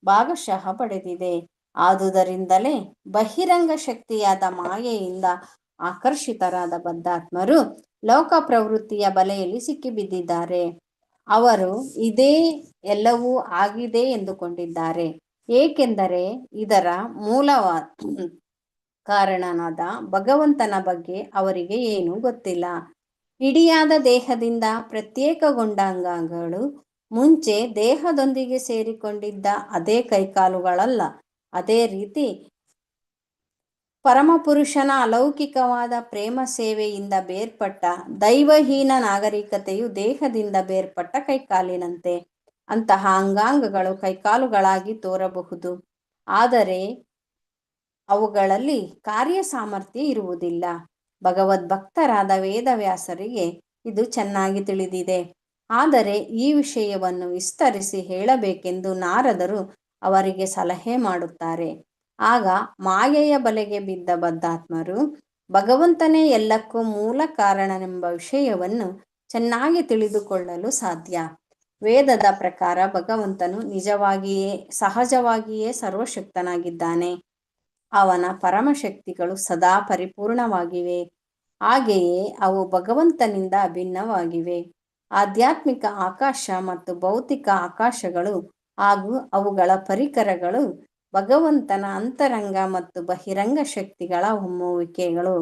ಭಾಗಶಃ ಪಡೆದಿದೆ. ಆದುದರಿಂದಲೇ ಬಹಿರಂಗ ಶಕ್ತಿಯಾದ ಮಾಯೆಯಿಂದ ಆಕರ್ಷಿತರಾದ ಬದ್ಧಾತ್ಮರು ಲೋಕ ಪ್ರವೃತ್ತಿಯ ಬಲೆಯಲ್ಲಿ ಸಿಕ್ಕಿಬಿದ್ದಿದ್ದಾರೆ. ಅವರು ಇದೇ ಎಲ್ಲವೂ ಆಗಿದೆ ಎಂದುಕೊಂಡಿದ್ದಾರೆ, ಏಕೆಂದರೆ ಇದರ ಮೂಲವಾದ ಕಾರಣನಾದ ಭಗವಂತನ ಬಗ್ಗೆ ಅವರಿಗೆ ಏನೂ ಗೊತ್ತಿಲ್ಲ. ಇಡಿಯಾದ ದೇಹದಿಂದ ಪ್ರತ್ಯೇಕಗೊಂಡ ಅಂಗಾಂಗಗಳು ಮುಂಚೆ ದೇಹದೊಂದಿಗೆ ಸೇರಿಕೊಂಡಿದ್ದ ಅದೇ ಕೈಕಾಲುಗಳಲ್ಲ. ಅದೇ ರೀತಿ ಪರಮಪುರುಷನ ಅಲೌಕಿಕವಾದ ಪ್ರೇಮ ಸೇವೆಯಿಂದ ಬೇರ್ಪಟ್ಟ ದೈವಹೀನ ನಾಗರಿಕತೆಯು ದೇಹದಿಂದ ಬೇರ್ಪಟ್ಟ ಕೈಕಾಲಿನಂತೆ. ಅಂತಹ ಅಂಗಾಂಗಗಳು ಕೈಕಾಲುಗಳಾಗಿ ತೋರಬಹುದು, ಆದರೆ ಅವುಗಳಲ್ಲಿ ಕಾರ್ಯ ಸಾಮರ್ಥ್ಯ ಇರುವುದಿಲ್ಲ. ಭಗವದ್ಭಕ್ತರಾದ ವೇದವ್ಯಾಸರಿಗೆ ಇದು ಚೆನ್ನಾಗಿ ತಿಳಿದಿದೆ. ಆದರೆ ಈ ವಿಷಯವನ್ನು ವಿಸ್ತರಿಸಿ ಹೇಳಬೇಕೆಂದು ನಾರದರು ಅವರಿಗೆ ಸಲಹೆ ಮಾಡುತ್ತಾರೆ. ಆಗ ಮಾಯೆಯ ಬಲೆಗೆ ಬಿದ್ದ ಬದ್ಧಾತ್ಮರು ಭಗವಂತನೇ ಎಲ್ಲಕ್ಕೂ ಮೂಲ ಕಾರಣನೆಂಬ ವಿಷಯವನ್ನು ಚೆನ್ನಾಗಿ ತಿಳಿದುಕೊಳ್ಳಲು ಸಾಧ್ಯ. ವೇದದ ಪ್ರಕಾರ ಭಗವಂತನು ಸಹಜವಾಗಿಯೇ ಸರ್ವಶಕ್ತನಾಗಿದ್ದಾನೆ. ಅವನ ಪರಮಶಕ್ತಿಗಳು ಸದಾ ಪರಿಪೂರ್ಣವಾಗಿವೆ, ಹಾಗೆಯೇ ಅವು ಭಗವಂತನಿಂದ ಅಭಿನ್ನವಾಗಿವೆ. ಆಧ್ಯಾತ್ಮಿಕ ಆಕಾಶ ಮತ್ತು ಭೌತಿಕ ಆಕಾಶಗಳು ಹಾಗೂ ಅವುಗಳ ಪರಿಕರಗಳು ಭಗವಂತನ ಅಂತರಂಗ ಮತ್ತು ಬಹಿರಂಗ ಶಕ್ತಿಗಳ ಹೊಮ್ಮುವಿಕೆಗಳು.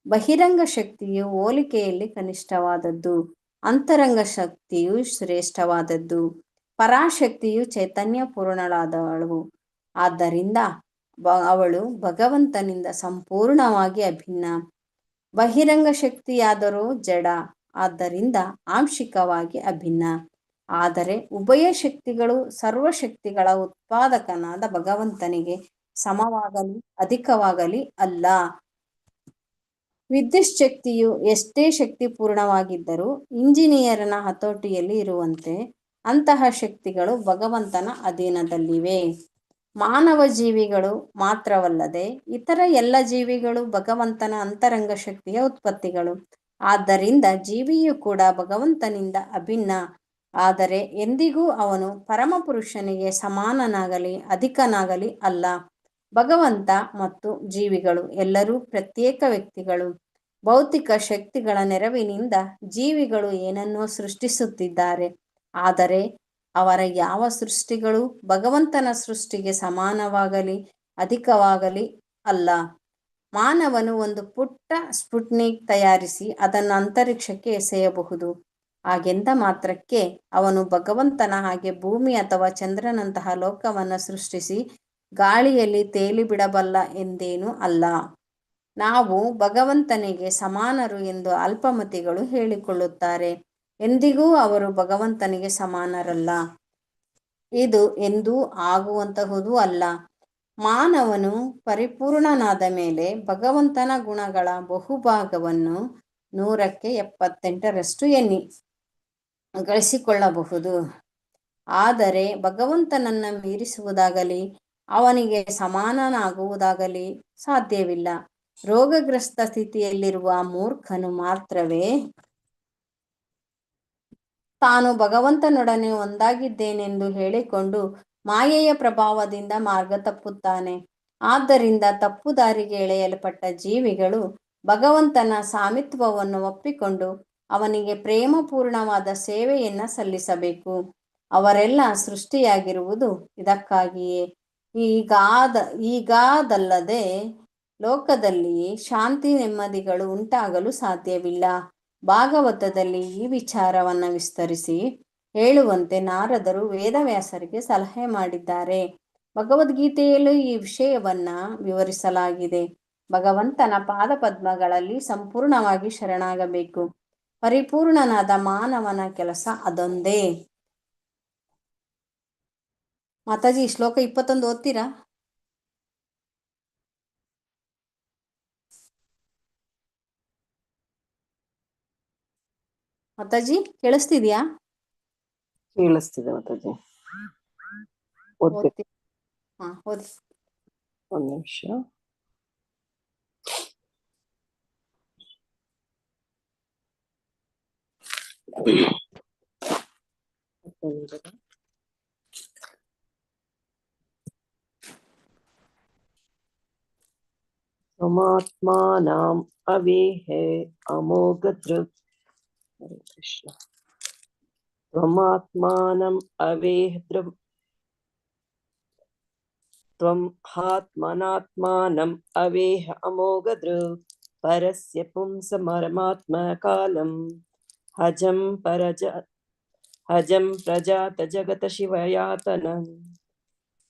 ಬಹಿರಂಗ ಶಕ್ತಿಯು ಹೋಲಿಕೆಯಲ್ಲಿ ಕನಿಷ್ಠವಾದದ್ದು, ಅಂತರಂಗ ಶಕ್ತಿಯು ಶ್ರೇಷ್ಠವಾದದ್ದು. ಪರಾಶಕ್ತಿಯು ಚೈತನ್ಯ ಪೂರ್ಣಳಾದವಳು, ಆದ್ದರಿಂದ ಅವಳು ಭಗವಂತನಿಂದ ಸಂಪೂರ್ಣವಾಗಿ ಅಭಿನ್ನ. ಬಹಿರಂಗ ಶಕ್ತಿಯಾದರೂ ಜಡ, ಆದ್ದರಿಂದ ಆಂಶಿಕವಾಗಿ ಅಭಿನ್ನ. ಆದರೆ ಉಭಯ ಶಕ್ತಿಗಳು ಸರ್ವಶಕ್ತಿಗಳ ಉತ್ಪಾದಕನಾದ ಭಗವಂತನಿಗೆ ಸಮವಾಗಲಿ ಅಧಿಕವಾಗಲಿ ಅಲ್ಲ. ವಿದ್ಯುತ್ ಶಕ್ತಿಯು ಎಷ್ಟೇ ಶಕ್ತಿಪೂರ್ಣವಾಗಿದ್ದರೂ ಇಂಜಿನಿಯರನ ಹತೋಟಿಯಲ್ಲಿ ಇರುವಂತೆ ಅಂತಹ ಶಕ್ತಿಗಳು ಭಗವಂತನ ಅಧೀನದಲ್ಲಿವೆ. ಮಾನವ ಜೀವಿಗಳು ಮಾತ್ರವಲ್ಲದೆ ಇತರ ಎಲ್ಲ ಜೀವಿಗಳು ಭಗವಂತನ ಅಂತರಂಗ ಶಕ್ತಿಯ ಉತ್ಪತ್ತಿಗಳು. ಆದ್ದರಿಂದ ಜೀವಿಯು ಕೂಡ ಭಗವಂತನಿಂದ ಅಭಿನ್ನ, ಆದರೆ ಎಂದಿಗೂ ಅವನು ಪರಮಪುರುಷನಿಗೆ ಸಮಾನನಾಗಲಿ ಅಧಿಕನಾಗಲಿ ಅಲ್ಲ. ಭಗವಂತ ಮತ್ತು ಜೀವಿಗಳು ಎಲ್ಲರೂ ಪ್ರತ್ಯೇಕ ವ್ಯಕ್ತಿಗಳು. ಭೌತಿಕ ಶಕ್ತಿಗಳ ನೆರವಿನಿಂದ ಜೀವಿಗಳು ಏನನ್ನೋ ಸೃಷ್ಟಿಸುತ್ತಿದ್ದಾರೆ. ಆದರೆ ಅವರ ಯಾವ ಸೃಷ್ಟಿಗಳು ಭಗವಂತನ ಸೃಷ್ಟಿಗೆ ಸಮಾನವಾಗಲಿ ಅಧಿಕವಾಗಲಿ ಅಲ್ಲ. ಮಾನವನು ಒಂದು ಪುಟ್ಟ ಸ್ಪುಟ್ನಿಕ್ ತಯಾರಿಸಿ ಅದನ್ನು ಅಂತರಿಕ್ಷಕ್ಕೆ ಎಸೆಯಬಹುದು. ಹಾಗೆಂದ ಮಾತ್ರಕ್ಕೆ ಅವನು ಭಗವಂತನ ಹಾಗೆ ಭೂಮಿ ಅಥವಾ ಚಂದ್ರನಂತಹ ಲೋಕವನ್ನು ಸೃಷ್ಟಿಸಿ ಗಾಳಿಯಲ್ಲಿ ತೇಲಿ ಬಿಡಬಲ್ಲ ಎಂದೇನೂ ಅಲ್ಲ. ನಾವು ಭಗವಂತನಿಗೆ ಸಮಾನರು ಎಂದು ಅಲ್ಪಮತಿಗಳು ಹೇಳಿಕೊಳ್ಳುತ್ತಾರೆ. ಎಂದಿಗೂ ಅವರು ಭಗವಂತನಿಗೆ ಸಮಾನರಲ್ಲ. ಇದು ಎಂದೂ ಆಗುವಂತಹುದೂ ಅಲ್ಲ. ಮಾನವನು ಪರಿಪೂರ್ಣನಾದ ಮೇಲೆ ಭಗವಂತನ ಗುಣಗಳ ಬಹುಭಾಗವನ್ನು 178 ಎನ್ನಿ ಗಳಿಸಿಕೊಳ್ಳಬಹುದು. ಆದರೆ ಭಗವಂತನನ್ನು ಮೀರಿಸುವುದಾಗಲಿ ಅವನಿಗೆ ಸಮಾನನಾಗುವುದಾಗಲಿ ಸಾಧ್ಯವಿಲ್ಲ. ರೋಗಗ್ರಸ್ತ ಸ್ಥಿತಿಯಲ್ಲಿರುವ ಮೂರ್ಖನು ಮಾತ್ರವೇ ತಾನು ಭಗವಂತನೊಡನೆ ಒಂದಾಗಿದ್ದೇನೆಂದು ಹೇಳಿಕೊಂಡು ಮಾಯೆಯ ಪ್ರಭಾವದಿಂದ ಮಾರ್ಗ ತಪ್ಪುತ್ತಾನೆ. ಆದ್ದರಿಂದ ತಪ್ಪು ದಾರಿಗೆ ಎಳೆಯಲ್ಪಟ್ಟ ಜೀವಿಗಳು ಭಗವಂತನ ಸಾಮಿತ್ವವನ್ನು ಒಪ್ಪಿಕೊಂಡು ಅವನಿಗೆ ಪ್ರೇಮಪೂರ್ಣವಾದ ಸೇವೆಯನ್ನು ಸಲ್ಲಿಸಬೇಕು. ಅವರೆಲ್ಲ ಸೃಷ್ಟಿಯಾಗಿರುವುದು ಇದಕ್ಕಾಗಿಯೇ. ಈಗಾದಲ್ಲದೆ ಲೋಕದಲ್ಲಿ ಶಾಂತಿ ನೆಮ್ಮದಿಗಳು ಉಂಟಾಗಲು ಸಾಧ್ಯವಿಲ್ಲ. ಭಾಗವತದಲ್ಲಿ ಈ ವಿಚಾರವನ್ನು ವಿಸ್ತರಿಸಿ ಹೇಳುವಂತೆ ನಾರದರು ವೇದವ್ಯಾಸರಿಗೆ ಸಲಹೆ ಮಾಡಿದ್ದಾರೆ. ಭಗವದ್ಗೀತೆಯಲ್ಲೂ ಈ ವಿಷಯವನ್ನ ವಿವರಿಸಲಾಗಿದೆ. ಭಗವಂತನ ಪಾದಪದ್ಮಗಳಲ್ಲಿ ಸಂಪೂರ್ಣವಾಗಿ ಶರಣಾಗಬೇಕು. ಪರಿಪೂರ್ಣನಾದ ಮಾನವನ ಕೆಲಸ ಅದೊಂದೇ. ಮಾತಾಜಿ, ಶ್ಲೋಕ 21 ಓದ್ತೀರಾ? ಮಾತಾಜಿ ಕೇಳಿಸ್ತಿದ್ಯಾ? ಕೇಳಿಸ್ತಿದೆ ಮಾತಾಜಿ. ಓದ್ಬೇಕು. ಓದಿ. ಒಂದು ನಿಮಿಷ. ಸ್ವಮಾತ್ಮಾನಾಂ ಅವೇಹೇ ಅಮೋಘದೃಕ್. ಹರೇ ಕೃಷ್ಣ. ಸ್ವಮಾತ್ಮಾನಂ ಅವೇಹ್ದ್ರಂ ತ್ವಂ ಆತ್ಮನಾತ್ಮಾನಂ ಅವೇಹ ಅಮೋಘದೃಕ್ ಪರಸ್ಯ ಪುಂಸಮರಮಾತ್ಮ ಕಾಲಂ ಹಜಂ ಪ್ರಜಾತ ಜಗತ ಶಿವಯಾತನಂ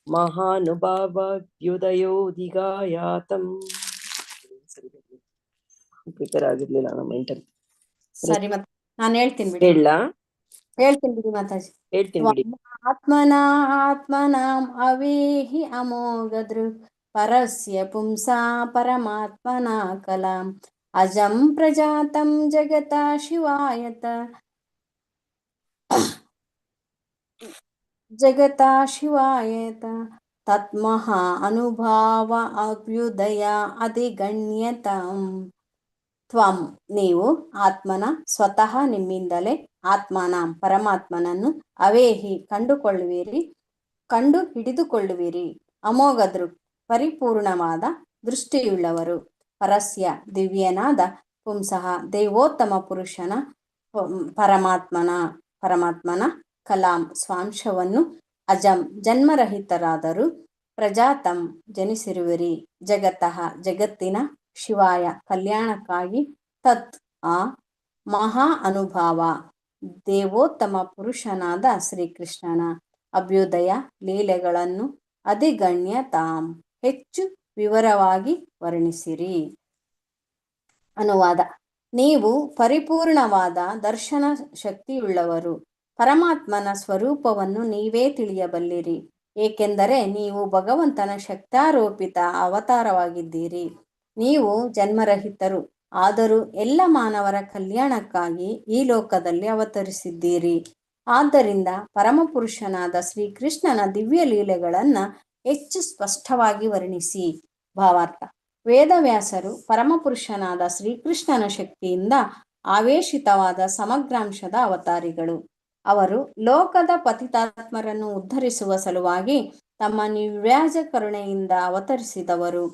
ಮಹಾನುಭಾವ್ಯುದಯೋದಿಗಾಯಾತಂ. ಪ್ರಿಪೇರ್ ಆಗಿರ್ಲಿಲ್ಲ ನಮ್ಮ ಇಂಟರ್ವ್ಯೂ. ಸರಿ, ಮತ್ತೆ ನಾನು ಹೇಳ್ತೀನಿ ಬಿಡಿ. ಹೇಳ್ತೀನಿ ಬಿಡಿ ಮಾತಾಜಿ. ಹೇಳ್ತೀನಿ ಬಿಡಿ. ಆತ್ಮನಾಂ ಅವೇಹಿ ಅಮೋಘದೃಕ್ ಪರಸ್ಯ ಪುಂಸಾ ಪರಮಾತ್ಮನ ಕಲಾಂ ಅಜಂ ಪ್ರಜಾತಂ ಜಗತ ಶಿವಾಯತ ತತ್ಮಹಾ ಅನುಭಾವ ಅಭ್ಯುದಯ ಅಧಿಗಣ್ಯತಂ. ತ್ವಂ ನೀವು ಆತ್ಮನ ಸ್ವತಃ ನಿಮ್ಮಿಂದಲೇ ಆತ್ಮನಾಂ ಪರಮಾತ್ಮನನ್ನು ಅವೇಹಿ ಕಂಡು ಹಿಡಿದುಕೊಳ್ಳುವಿರಿ. ಅಮೋಘದೃಕ್ ಪರಿಪೂರ್ಣವಾದ ದೃಷ್ಟಿಯುಳ್ಳವರು. ಪರಸ್ಯ ದಿವ್ಯನಾದ ಪುಂಸಃ ದೇವೋತ್ತಮ ಪುರುಷನ ಪರಮಾತ್ಮನ ಕಲಾಂ ಸ್ವಾಂಶವನ್ನು ಅಜಂ ಜನ್ಮರಹಿತರಾದರು ಪ್ರಜಾತಂ ಜನಿಸಿರುವಿರಿ. ಜಗತಃ ಜಗತ್ತಿನ ಶಿವಾಯ ಕಲ್ಯಾಣಕ್ಕಾಗಿ ತತ್ ಆ ಮಹಾ ಅನುಭಾವ ದೇವೋತ್ತಮ ಪುರುಷನಾದ ಶ್ರೀಕೃಷ್ಣನ ಅಭ್ಯುದಯ ಲೀಲೆಗಳನ್ನು ಅಧಿಗಣ್ಯತಾಂ ಹೆಚ್ಚು ವಿವರವಾಗಿ ವರ್ಣಿಸಿರಿ. ಅನುವಾದ: ನೀವು ಪರಿಪೂರ್ಣವಾದ ದರ್ಶನ ಶಕ್ತಿಯುಳ್ಳವರು. ಪರಮಾತ್ಮನ ಸ್ವರೂಪವನ್ನು ನೀವೇ ತಿಳಿಯಬಲ್ಲಿರಿ, ಏಕೆಂದರೆ ನೀವು ಭಗವಂತನ ಶಕ್ತಾರೋಪಿತ ಅವತಾರವಾಗಿದ್ದೀರಿ. ನೀವು ಜನ್ಮರಹಿತರು, ಆದರೂ ಎಲ್ಲ ಮಾನವರ ಕಲ್ಯಾಣಕ್ಕಾಗಿ ಈ ಲೋಕದಲ್ಲಿ ಅವತರಿಸಿದ್ದೀರಿ. ಆದ್ದರಿಂದ ಪರಮಪುರುಷನಾದ ಶ್ರೀಕೃಷ್ಣನ ದಿವ್ಯ ಲೀಲೆಗಳನ್ನು ಹೆಚ್ಚು ಸ್ಪಷ್ಟವಾಗಿ ವರ್ಣಿಸಿ. ಭಾವಾರ್ಥ: ವೇದವ್ಯಾಸರು ಪರಮಪುರುಷನಾದ ಶ್ರೀಕೃಷ್ಣನ ಶಕ್ತಿಯಿಂದ ಆವೇಶಿತವಾದ ಸಮಗ್ರಾಂಶದ ಅವತಾರಿಗಳು. ಅವರು ಲೋಕದ ಪತಿತಾತ್ಮರನ್ನು ಉದ್ಧರಿಸುವ ಸಲುವಾಗಿ ತಮ್ಮ ನಿವ್ಯಾಜ ಕರುಣೆಯಿಂದ ಅವತರಿಸಿದವರು.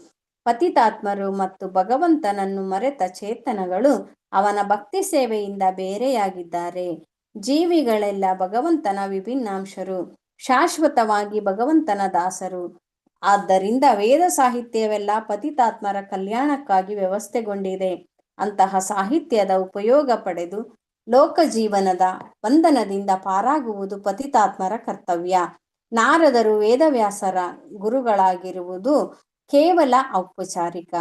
ಪತಿತಾತ್ಮರು ಮತ್ತು ಭಗವಂತನನ್ನು ಮರೆತ ಚೇತನಗಳು ಅವನ ಭಕ್ತಿ ಸೇವೆಯಿಂದ ಬೇರೆಯಾಗಿದ್ದಾರೆ. ಜೀವಿಗಳೆಲ್ಲ ಭಗವಂತನ ವಿಭಿನ್ನಾಂಶರು, ಶಾಶ್ವತವಾಗಿ ಭಗವಂತನ ದಾಸರು. ಆದ್ದರಿಂದ ವೇದ ಸಾಹಿತ್ಯವೆಲ್ಲ ಪತಿತಾತ್ಮರ ಕಲ್ಯಾಣಕ್ಕಾಗಿ ವ್ಯವಸ್ಥೆಗೊಂಡಿದೆ. ಅಂತಹ ಸಾಹಿತ್ಯದ ಉಪಯೋಗ ಪಡೆದು ಲೋಕ ಜೀವನದ ಬಂಧನದಿಂದ ಪಾರಾಗುವುದು ಪತಿತಾತ್ಮರ ಕರ್ತವ್ಯ. ನಾರದರು ವೇದವ್ಯಾಸರ ಗುರುಗಳಾಗಿರುವುದು ಕೇವಲ ಔಪಚಾರಿಕ.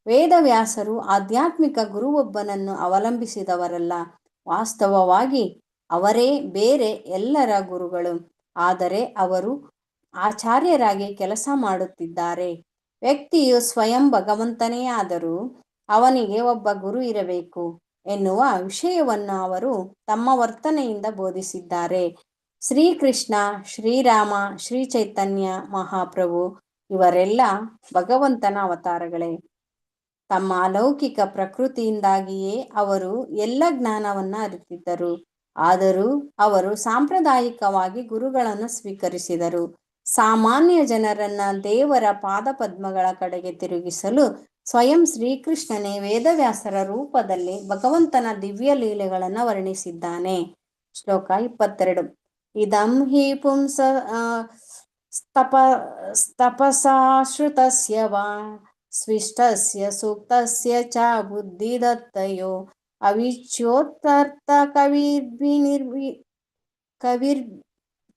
ವೇದವ್ಯಾಸರು ಆಧ್ಯಾತ್ಮಿಕ ಗುರುವೊಬ್ಬನನ್ನು ಅವಲಂಬಿಸಿದವರಲ್ಲ. ವಾಸ್ತವವಾಗಿ ಅವರೇ ಬೇರೆ ಎಲ್ಲರ ಗುರುಗಳು. ಆದರೆ ಅವರು ಆಚಾರ್ಯರಾಗಿ ಕೆಲಸ ಮಾಡುತ್ತಿದ್ದಾರೆ. ವ್ಯಕ್ತಿಯು ಸ್ವಯಂ ಭಗವಂತನೇ ಆದರೂ ಅವನಿಗೆ ಒಬ್ಬ ಗುರು ಇರಬೇಕು ಎನ್ನುವ ವಿಷಯವನ್ನು ಅವರು ತಮ್ಮ ವರ್ತನೆಯಿಂದ ಬೋಧಿಸಿದ್ದಾರೆ. ಶ್ರೀಕೃಷ್ಣ, ಶ್ರೀರಾಮ, ಶ್ರೀ ಚೈತನ್ಯ ಮಹಾಪ್ರಭು ಇವರೆಲ್ಲ ಭಗವಂತನ ಅವತಾರಗಳೇ. ತಮ್ಮ ಅಲೌಕಿಕ ಪ್ರಕೃತಿಯಿಂದಾಗಿಯೇ ಅವರು ಎಲ್ಲ ಜ್ಞಾನವನ್ನ ಅರಿತಿದ್ದರು. ಆದರೂ ಅವರು ಸಾಂಪ್ರದಾಯಿಕವಾಗಿ ಗುರುಗಳನ್ನು ಸ್ವೀಕರಿಸಿದರು. ಸಾಮಾನ್ಯ ಜನರನ್ನ ದೇವರ ಪಾದಪದ್ಮಗಳ ಕಡೆಗೆ ತಿರುಗಿಸಲು ಸ್ವಯಂ ಶ್ರೀಕೃಷ್ಣನೇ ವೇದವ್ಯಾಸರ ರೂಪದಲ್ಲಿ ಭಗವಂತನ ದಿವ್ಯ ಲೀಲೆಗಳನ್ನು ವರ್ಣಿಸಿದ್ದಾನೆ. ಶ್ಲೋಕ 22. ಇದಂ ಹಿ ಪುಂಸ ತಪಸಾ ಶ್ರುತಸ್ಯ ವಾ ಸ್ವಿಷ್ಟಸ್ಯ ಸೂಕ್ತಸ್ಯ ಚ ಬುದ್ಧಿದತ್ತಯೋ ಅವಿಚ್ಯೋತ್ತರ್ಥ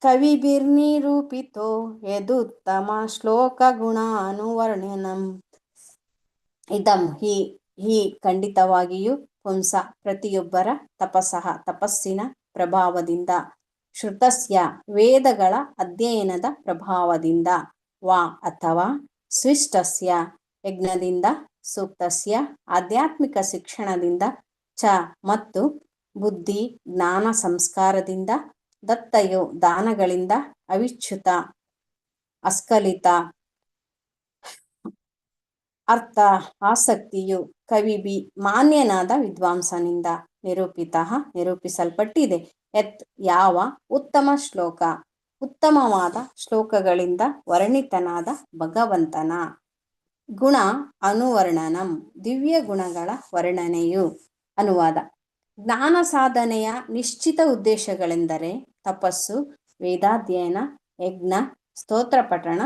ಕವಿಭಿರ್ನಿರೂಪಿತೋ ಯದುತ್ತಮ ಶ್ಲೋಕ ಗುಣಾನುವರ್ಣನಂ. ಇದಂ ಹಿ ಖಂಡಿತವಾಗಿಯೂ ಪುಂಸ ಪ್ರತಿಯೊಬ್ಬರ ತಪಸ್ಸಃ ತಪಸ್ಸಿನ ಪ್ರಭಾವದಿಂದ, ಶ್ರುತಸ್ಯ ವೇದಗಳ ಅಧ್ಯಯನದ ಪ್ರಭಾವದಿಂದ, ವಾ ಅಥವಾ ಸ್ವಿಷ್ಟಸ್ಯ ಯಜ್ಞದಿಂದ, ಸೂಕ್ತಸ್ಯ ಆಧ್ಯಾತ್ಮಿಕ ಶಿಕ್ಷಣದಿಂದ, ಚ ಮತ್ತು ಬುದ್ಧಿ ಜ್ಞಾನ ಸಂಸ್ಕಾರದಿಂದ, ದತ್ತಯೋ ದಾನಗಳಿಂದ, ಅವಿಚ್ಯುತ ಅಸ್ಖಲಿತ ಅರ್ಥ ಆಸಕ್ತಿಯು, ಕವಿಬಿ ಮಾನ್ಯನಾದ ವಿದ್ವಾಂಸನಿಂದ, ನಿರೂಪಿಸಲ್ಪಟ್ಟಿದೆ. ಯತ್ ಯಾವ ಉತ್ತಮ ಶ್ಲೋಕ ಉತ್ತಮವಾದ ಶ್ಲೋಕಗಳಿಂದ ವರ್ಣಿತನಾದ ಭಗವಂತನ ಗುಣ ಅನುವರ್ಣನಂ ದಿವ್ಯ ಗುಣಗಳ ವರ್ಣನೆಯು. ಅನುವಾದ: ಜ್ಞಾನ ಸಾಧನೆಯ ನಿಶ್ಚಿತ ಉದ್ದೇಶಗಳೆಂದರೆ ತಪಸ್ಸು, ವೇದಾಧ್ಯಯನ, ಯಜ್ಞ, ಸ್ತೋತ್ರ ಪಠಣ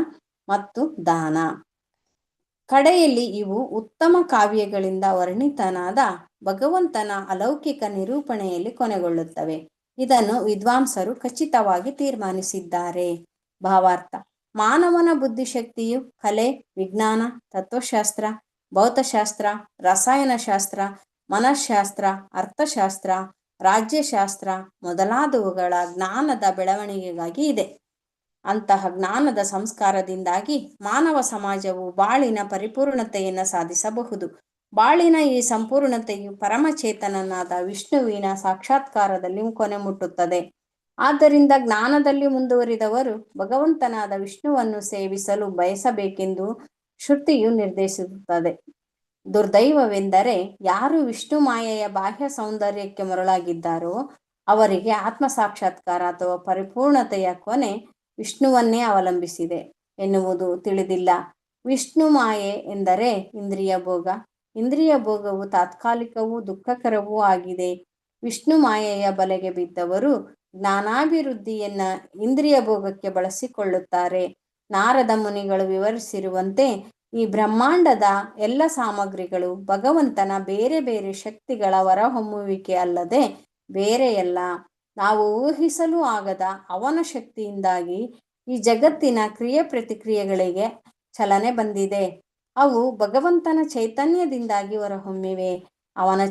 ಮತ್ತು ದಾನ. ಕಡೆಯಲ್ಲಿ ಇವು ಉತ್ತಮ ಕಾವ್ಯಗಳಿಂದ ವರ್ಣಿತನಾದ ಭಗವಂತನ ಅಲೌಕಿಕ ನಿರೂಪಣೆಯಲ್ಲಿ ಕೊನೆಗೊಳ್ಳುತ್ತವೆ. ಇದನ್ನು ವಿದ್ವಾಂಸರು ಖಚಿತವಾಗಿ ತೀರ್ಮಾನಿಸಿದ್ದಾರೆ. ಭಾವಾರ್ಥ: ಮಾನವನ ಬುದ್ಧಿಶಕ್ತಿಯು ಕಲೆ, ವಿಜ್ಞಾನ, ತತ್ವಶಾಸ್ತ್ರ, ಭೌತಶಾಸ್ತ್ರ, ರಸಾಯನಶಾಸ್ತ್ರ, ಮನಃಶಾಸ್ತ್ರ, ಅರ್ಥಶಾಸ್ತ್ರ, ರಾಜ್ಯಶಾಸ್ತ್ರ ಮೊದಲಾದವುಗಳ ಜ್ಞಾನದ ಬೆಳವಣಿಗೆಗಾಗಿ ಇದೆ. ಅಂತಹ ಜ್ಞಾನದ ಸಂಸ್ಕಾರದಿಂದಾಗಿ ಮಾನವ ಸಮಾಜವು ಬಾಳಿನ ಪರಿಪೂರ್ಣತೆಯನ್ನು ಸಾಧಿಸಬಹುದು. ಬಾಳಿನ ಈ ಸಂಪೂರ್ಣತೆಯು ಪರಮಚೇತನನಾದ ವಿಷ್ಣುವಿನ ಸಾಕ್ಷಾತ್ಕಾರದಲ್ಲಿ ಕೊನೆ ಮುಟ್ಟುತ್ತದೆ. ಆದ್ದರಿಂದ ಜ್ಞಾನದಲ್ಲಿ ಮುಂದುವರಿದವರು ಭಗವಂತನಾದ ವಿಷ್ಣುವನ್ನು ಸೇವಿಸಲು ಬಯಸಬೇಕೆಂದು ಶ್ರುತಿಯು ನಿರ್ದೇಶಿಸುತ್ತದೆ. ದುರ್ದೈವವೆಂದರೆ ಯಾರು ವಿಷ್ಣು ಮಾಯೆಯ ಬಾಹ್ಯ ಸೌಂದರ್ಯಕ್ಕೆ ಮರುಳಾಗಿದ್ದಾರೋ ಅವರಿಗೆ ಆತ್ಮ ಸಾಕ್ಷಾತ್ಕಾರ ಅಥವಾ ಪರಿಪೂರ್ಣತೆಯ ಕೊನೆ ವಿಷ್ಣುವನ್ನೇ ಅವಲಂಬಿಸಿದೆ ಎನ್ನುವುದು ತಿಳಿದಿಲ್ಲ. ವಿಷ್ಣು ಮಾಯೆ ಎಂದರೆ ಇಂದ್ರಿಯ ಭೋಗ. ಇಂದ್ರಿಯ ಭೋಗವು ತಾತ್ಕಾಲಿಕವೂ ದುಃಖಕರವೂ ಆಗಿದೆ. ವಿಷ್ಣು ಮಾಯೆಯ ಬಲೆಗೆ ಬಿದ್ದವರು ಜ್ಞಾನಾಭಿವೃದ್ಧಿಯನ್ನ ಇಂದ್ರಿಯ ಭೋಗಕ್ಕೆ ಬಳಸಿಕೊಳ್ಳುತ್ತಾರೆ. ನಾರದ ಮುನಿಗಳು ವಿವರಿಸಿರುವಂತೆ ಈ ಬ್ರಹ್ಮಾಂಡದ ಎಲ್ಲ ಸಾಮಗ್ರಿಗಳು ಭಗವಂತನ ಬೇರೆ ಬೇರೆ ಶಕ್ತಿಗಳ ಹೊರಹೊಮ್ಮುವಿಕೆ ಅಲ್ಲದೆ ಬೇರೆಯಲ್ಲ. ನಾವು ಊಹಿಸಲು ಆಗದ ಅವನ ಶಕ್ತಿಯಿಂದಾಗಿ ಈ ಜಗತ್ತಿನ ಕ್ರಿಯೆ ಪ್ರತಿಕ್ರಿಯೆಗಳಿಗೆ ಚಲನೆ ಬಂದಿದೆ. ಅವು ಭಗವಂತನ ಚೈತನ್ಯದಿಂದಾಗಿ ಹೊರಹೊಮ್ಮಿವೆ. ಅವನ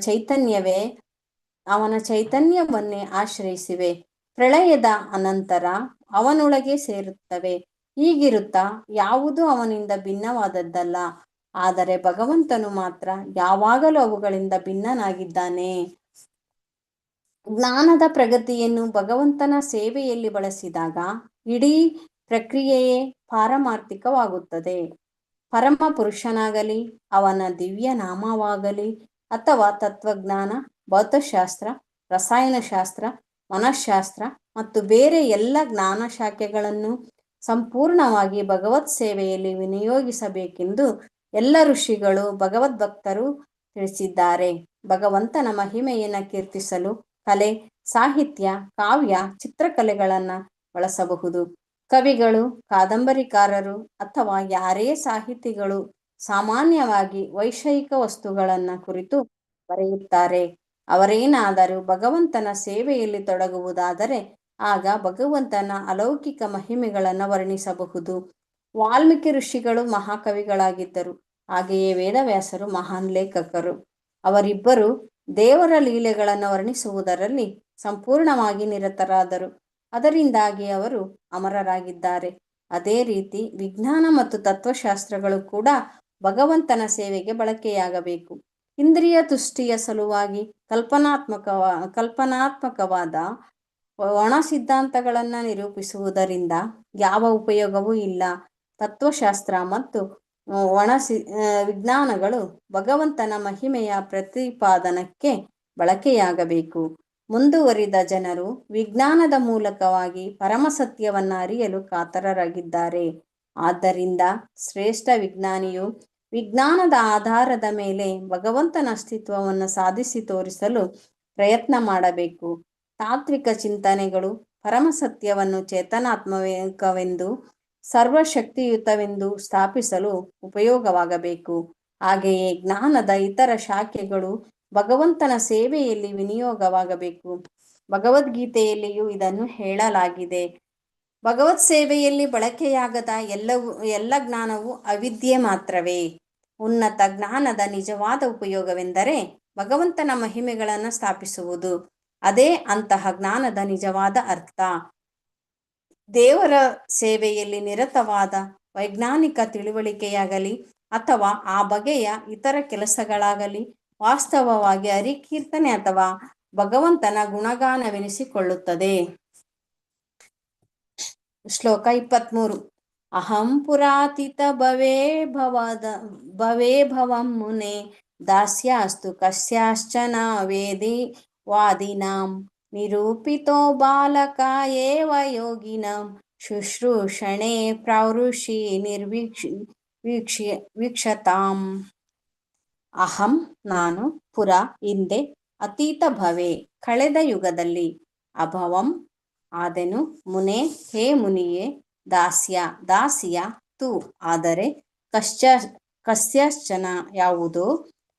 ಚೈತನ್ಯವನ್ನೇ ಆಶ್ರಯಿಸಿವೆ. ಪ್ರಳಯದ ಅನಂತರ ಅವನೊಳಗೆ ಸೇರುತ್ತವೆ. ಹೀಗಿರುತ್ತಾ ಯಾವುದೂ ಅವನಿಂದ ಭಿನ್ನವಾದದ್ದಲ್ಲ. ಆದರೆ ಭಗವಂತನು ಮಾತ್ರ ಯಾವಾಗಲೂ ಅವುಗಳಿಂದ ಭಿನ್ನನಾಗಿದ್ದಾನೆ. ಜ್ಞಾನದ ಪ್ರಗತಿಯನ್ನು ಭಗವಂತನ ಸೇವೆಯಲ್ಲಿ ಬಳಸಿದಾಗ ಇಡೀ ಪ್ರಕ್ರಿಯೆಯೇ ಪಾರಮಾರ್ಥಿಕವಾಗುತ್ತದೆ. ಪರಮ ಪುರುಷನಾಗಲಿ, ಅವನ ದಿವ್ಯ ನಾಮವಾಗಲಿ, ಅಥವಾ ತತ್ವಜ್ಞಾನ, ಭೌತಶಾಸ್ತ್ರ, ರಸಾಯನಶಾಸ್ತ್ರ, ಮನಃಶಾಸ್ತ್ರ ಮತ್ತು ಬೇರೆ ಎಲ್ಲ ಜ್ಞಾನ ಶಾಖೆಗಳನ್ನು ಸಂಪೂರ್ಣವಾಗಿ ಭಗವತ್ ಸೇವೆಯಲ್ಲಿ ವಿನಿಯೋಗಿಸಬೇಕೆಂದು ಎಲ್ಲ ಋಷಿಗಳು ಭಗವದ್ಭಕ್ತರು ತಿಳಿಸಿದ್ದಾರೆ. ಭಗವಂತನ ಮಹಿಮೆಯನ್ನು ಕೀರ್ತಿಸಲು ಕಲೆ, ಸಾಹಿತ್ಯ, ಕಾವ್ಯ, ಚಿತ್ರಕಲೆಗಳನ್ನು ಬಳಸಬಹುದು. ಕವಿಗಳು, ಕಾದಂಬರಿಕಾರರು ಅಥವಾ ಯಾರೇ ಸಾಹಿತಿಗಳು ಸಾಮಾನ್ಯವಾಗಿ ವೈಷಯಿಕ ವಸ್ತುಗಳನ್ನು ಕುರಿತು ಬರೆಯುತ್ತಾರೆ. ಅವರೇನಾದರೂ ಭಗವಂತನ ಸೇವೆಯಲ್ಲಿ ತೊಡಗುವುದಾದರೆ ಆಗ ಭಗವಂತನ ಅಲೌಕಿಕ ಮಹಿಮೆಗಳನ್ನು ವರ್ಣಿಸಬಹುದು. ವಾಲ್ಮೀಕಿ ಋಷಿಗಳು ಮಹಾಕವಿಗಳಾಗಿದ್ದರು. ಹಾಗೆಯೇ ವೇದವ್ಯಾಸರು ಮಹಾನ್ ಲೇಖಕರು. ಅವರಿಬ್ಬರು ದೇವರ ಲೀಲೆಗಳನ್ನು ವರ್ಣಿಸುವುದರಲ್ಲಿ ಸಂಪೂರ್ಣವಾಗಿ ನಿರತರಾದರು. ಅದರಿಂದಾಗಿ ಅವರು ಅಮರರಾಗಿದ್ದಾರೆ. ಅದೇ ರೀತಿ ವಿಜ್ಞಾನ ಮತ್ತು ತತ್ವಶಾಸ್ತ್ರಗಳು ಕೂಡ ಭಗವಂತನ ಸೇವೆಗೆ ಬಳಕೆಯಾಗಬೇಕು. ಇಂದ್ರಿಯ ತುಷ್ಟಿಯ ಸಲುವಾಗಿ ಕಲ್ಪನಾತ್ಮಕವಾದ ಒಣ ಸಿದ್ಧಾಂತಗಳನ್ನು ನಿರೂಪಿಸುವುದರಿಂದ ಯಾವ ಉಪಯೋಗವೂ ಇಲ್ಲ. ತತ್ವಶಾಸ್ತ್ರ ಮತ್ತು ವಿಜ್ಞಾನಗಳು ಭಗವಂತನ ಮಹಿಮೆಯ ಪ್ರತಿಪಾದನಕ್ಕೆ ಬಳಕೆಯಾಗಬೇಕು. ಮುಂದುವರಿದ ಜನರು ವಿಜ್ಞಾನದ ಮೂಲಕವಾಗಿ ಪರಮಸತ್ಯವನ್ನು ಅರಿಯಲು ಕಾತರರಾಗಿದ್ದಾರೆ. ಆದ್ದರಿಂದ ಶ್ರೇಷ್ಠ ವಿಜ್ಞಾನಿಯು ವಿಜ್ಞಾನದ ಆಧಾರದ ಮೇಲೆ ಭಗವಂತನ ಅಸ್ತಿತ್ವವನ್ನು ಸಾಧಿಸಿ ತೋರಿಸಲು ಪ್ರಯತ್ನ ಮಾಡಬೇಕು. ತಾತ್ವಿಕ ಚಿಂತನೆಗಳು ಪರಮಸತ್ಯವನ್ನು ಚೇತನಾತ್ಮಕವೆಂದು ಸರ್ವಶಕ್ತಿಯುತವೆಂದು ಸ್ಥಾಪಿಸಲು ಉಪಯೋಗವಾಗಬೇಕು. ಹಾಗೆಯೇ ಜ್ಞಾನದ ಇತರ ಶಾಖೆಗಳು ಭಗವಂತನ ಸೇವೆಯಲ್ಲಿ ವಿನಿಯೋಗವಾಗಬೇಕು. ಭಗವದ್ಗೀತೆಯಲ್ಲಿಯೂ ಇದನ್ನು ಹೇಳಲಾಗಿದೆ. ಭಗವತ್ ಸೇವೆಯಲ್ಲಿ ಬಳಕೆಯಾಗದ ಎಲ್ಲ ಜ್ಞಾನವು ಅವಿದ್ಯೆ ಮಾತ್ರವೇ. ಉನ್ನತ ಜ್ಞಾನದ ನಿಜವಾದ ಉಪಯೋಗವೆಂದರೆ ಭಗವಂತನ ಮಹಿಮೆಗಳನ್ನು ಸ್ಥಾಪಿಸುವುದು. ಅದೇ ಅಂತಹ ಜ್ಞಾನದ ನಿಜವಾದ ಅರ್ಥ. ದೇವರ ಸೇವೆಯಲ್ಲಿ ನಿರತವಾದ ವೈಜ್ಞಾನಿಕ ತಿಳುವಳಿಕೆಯಾಗಲಿ ಅಥವಾ ಆ ಬಗೆಯ ಇತರ ಕೆಲಸಗಳಾಗಲಿ ವಾಸ್ತವವಾಗಿ ಹರಿಕೀರ್ತನೆ ಅಥವಾ ಭಗವಂತನ ಗುಣಗಾನವೆನಿಸಿಕೊಳ್ಳುತ್ತದೆ. ಶ್ಲೋಕ 23. ಅಹಂ ಪುರಾತಿತ ಭವೇ ಭವಂ ಮುನೆ ದಾಸ್ಯಾಸ್ತು ಕಸ್ಯಾಶ್ಚನ ವೇದಿ ವಾದಿನಾಂ ನಿರೂಪಿತೋ ಬಾಲಕ ಏವ ಯೋಗಿನಾಂ ಶುಶ್ರೂಷಣೆ ಪ್ರವೃಷಿ ವೀಕ್ಷತಾಂ. ಅಹಂ ನಾನು, ಪುರ ಹಿಂದೆ, ಅತೀತ ಭವೆ ಕಳೆದ ಯುಗದಲ್ಲಿ, ಅಭವಂ ಆದೆನು, ಮುನೆ ಹೇ ಮುನಿಯೇ, ದಾಸ್ಯ ದಾಸಿಯ, ತು ಆದರೆ, ಕಸ್ಯಶ್ಚನ ಯಾವುದೋ,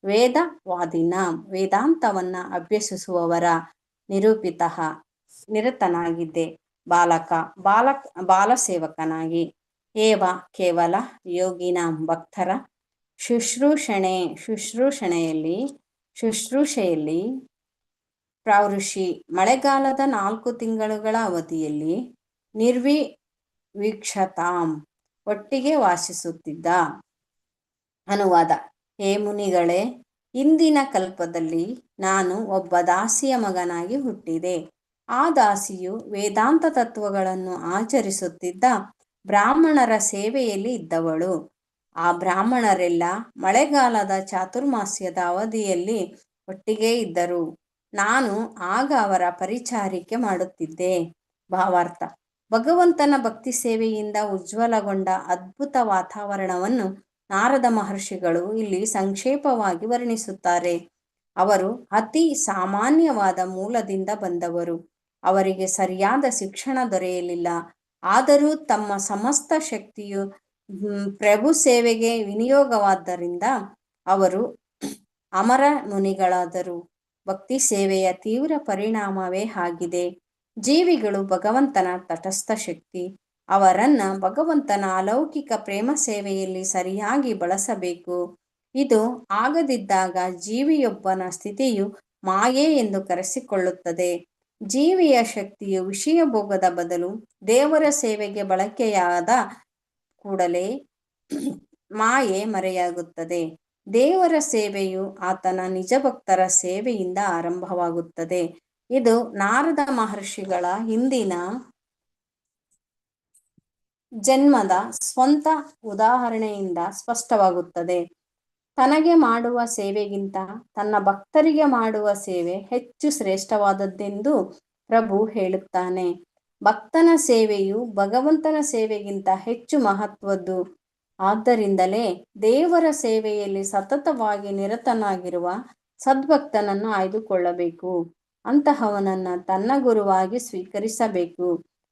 ವೇದ ವಾದಿನ ವೇದಾಂತವನ್ನ ಅಭ್ಯಸಿಸುವವರ, ನಿರೂಪಿತಃ ನಿರತನಾಗಿದ್ದೆ, ಬಾಲಸೇವಕನಾಗಿ, ಏವ ಕೇವಲ, ಯೋಗಿನಾಂ ಭಕ್ತರ, ಶುಶ್ರೂಷೆಯಲ್ಲಿ ಪ್ರವೃಷಿ ಮಳೆಗಾಲದ 4 ತಿಂಗಳುಗಳ ಅವಧಿಯಲ್ಲಿ, ವೀಕ್ಷತಾಂ ಒಟ್ಟಿಗೆ ವಾಸಿಸುತ್ತಿದ್ದ. ಅನುವಾದ. ಹೇ ಮುನಿಗಳೇ, ಇಂದಿನ ಕಲ್ಪದಲ್ಲಿ ನಾನು ಒಬ್ಬ ದಾಸಿಯ ಮಗನಾಗಿ ಹುಟ್ಟಿದೆ. ಆ ದಾಸಿಯು ವೇದಾಂತ ತತ್ವಗಳನ್ನು ಆಚರಿಸುತ್ತಿದ್ದ ಬ್ರಾಹ್ಮಣರ ಸೇವೆಯಲ್ಲಿ ಇದ್ದವಳು. ಆ ಬ್ರಾಹ್ಮಣರೆಲ್ಲ ಮಳೆಗಾಲದ ಚಾತುರ್ಮಾಸ್ಯದ ಅವಧಿಯಲ್ಲಿ ಒಟ್ಟಿಗೆ ಇದ್ದರು. ನಾನು ಆಗ ಅವರ ಪರಿಚಾರಿಕೆ ಮಾಡುತ್ತಿದ್ದೆ. ಭಾವಾರ್ಥ. ಭಗವಂತನ ಭಕ್ತಿ ಸೇವೆಯಿಂದ ಉಜ್ವಲಗೊಂಡ ಅದ್ಭುತ ವಾತಾವರಣವನ್ನು ನಾರದ ಮಹರ್ಷಿಗಳು ಇಲ್ಲಿ ಸಂಕ್ಷೇಪವಾಗಿ ವರ್ಣಿಸುತ್ತಾರೆ. ಅವರು ಅತಿ ಸಾಮಾನ್ಯವಾದ ಮೂಲದಿಂದ ಬಂದವರು. ಅವರಿಗೆ ಸರಿಯಾದ ಶಿಕ್ಷಣ ದೊರೆಯಲಿಲ್ಲ. ಆದರೂ ತಮ್ಮ ಸಮಸ್ತ ಶಕ್ತಿಯು ಪ್ರಭು ಸೇವೆಗೆ ವಿನಿಯೋಗವಾದ್ದರಿಂದ ಅವರು ಅಮರ ಮುನಿಗಳಾದರು. ಭಕ್ತಿ ಸೇವೆಯ ತೀವ್ರ ಪರಿಣಾಮವೇ ಆಗಿದೆ. ಜೀವಿಗಳು ಭಗವಂತನ ತಟಸ್ಥ ಶಕ್ತಿ. ಅವರನ್ನ ಭಗವಂತನ ಅಲೌಕಿಕ ಪ್ರೇಮ ಸೇವೆಯಲ್ಲಿ ಸರಿಯಾಗಿ ಬಳಸಬೇಕು. ಇದು ಆಗದಿದ್ದಾಗ ಜೀವಿಯೊಬ್ಬನ ಸ್ಥಿತಿಯು ಮಾಯೆ ಎಂದು ಕರೆಸಿಕೊಳ್ಳುತ್ತದೆ. ಜೀವಿಯ ಶಕ್ತಿಯು ವಿಷಯ ಭೋಗದ ಬದಲು ದೇವರ ಸೇವೆಗೆ ಬಳಕೆಯಾದ ಕೂಡಲೇ ಮಾಯೆ ಮರೆಯಾಗುತ್ತದೆ. ದೇವರ ಸೇವೆಯು ಆತನ ನಿಜ ಭಕ್ತರ ಸೇವೆಯಿಂದ ಆರಂಭವಾಗುತ್ತದೆ. ಇದು ನಾರದ ಮಹರ್ಷಿಗಳ ಹಿಂದಿನ ಜನ್ಮದ ಸ್ವಂತ ಉದಾಹರಣೆಯಿಂದ ಸ್ಪಷ್ಟವಾಗುತ್ತದೆ. ತನಗೆ ಮಾಡುವ ಸೇವೆಗಿಂತ ತನ್ನ ಭಕ್ತರಿಗೆ ಮಾಡುವ ಸೇವೆ ಹೆಚ್ಚು ಶ್ರೇಷ್ಠವಾದದ್ದೆಂದು ಪ್ರಭು ಹೇಳುತ್ತಾನೆ. ಭಕ್ತನ ಸೇವೆಯು ಭಗವಂತನ ಸೇವೆಗಿಂತ ಹೆಚ್ಚು ಮಹತ್ವದ್ದು. ಆದ್ದರಿಂದಲೇ ದೇವರ ಸೇವೆಯಲ್ಲಿ ಸತತವಾಗಿ ನಿರತನಾಗಿರುವ ಸದ್ಭಕ್ತನನ್ನು ಆಯ್ದುಕೊಳ್ಳಬೇಕು. ಅಂತಹವನನ್ನ ತನ್ನ ಗುರುವಾಗಿ ಸ್ವೀಕರಿಸಬೇಕು.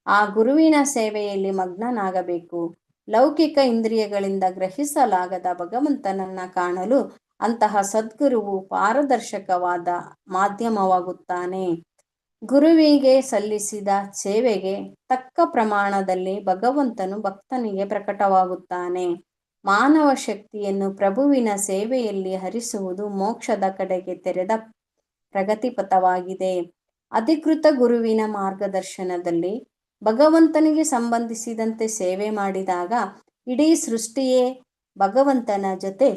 ಆ ಗುರುವಿನ ಸೇವೆಯಲ್ಲಿ ಮಗ್ನನಾಗಬೇಕು. ಲೌಕಿಕ ಇಂದ್ರಿಯಗಳಿಂದ ಗ್ರಹಿಸಲಾಗದ ಭಗವಂತನನ್ನ ಕಾಣಲು ಅಂತಹ ಸದ್ಗುರುವು ಪಾರದರ್ಶಕವಾದ ಮಾಧ್ಯಮವಾಗುತ್ತಾನೆ. ಗುರುವಿಗೆ ಸಲ್ಲಿಸಿದ ಸೇವೆಗೆ ತಕ್ಕ ಪ್ರಮಾಣದಲ್ಲಿ ಭಗವಂತನು ಭಕ್ತನಿಗೆ ಪ್ರಕಟವಾಗುತ್ತಾನೆ. ಮಾನವ ಶಕ್ತಿಯನ್ನು ಪ್ರಭುವಿನ ಸೇವೆಯಲ್ಲಿ ಹರಿಸುವುದು ಮೋಕ್ಷದ ಕಡೆಗೆ ತೆರೆದ ಪ್ರಗತಿಪಥವಾಗಿದೆ. ಅಧಿಕೃತ ಗುರುವಿನ ಮಾರ್ಗದರ್ಶನದಲ್ಲಿ ಭಗವಂತನಿಗೆ ಸಂಬಂಧಿಸಿದಂತೆ ಸೇವೆ ಮಾಡಿದಾಗ ಇಡೀ ಸೃಷ್ಟಿಯೇ ಭಗವಂತನ ಜೊತೆ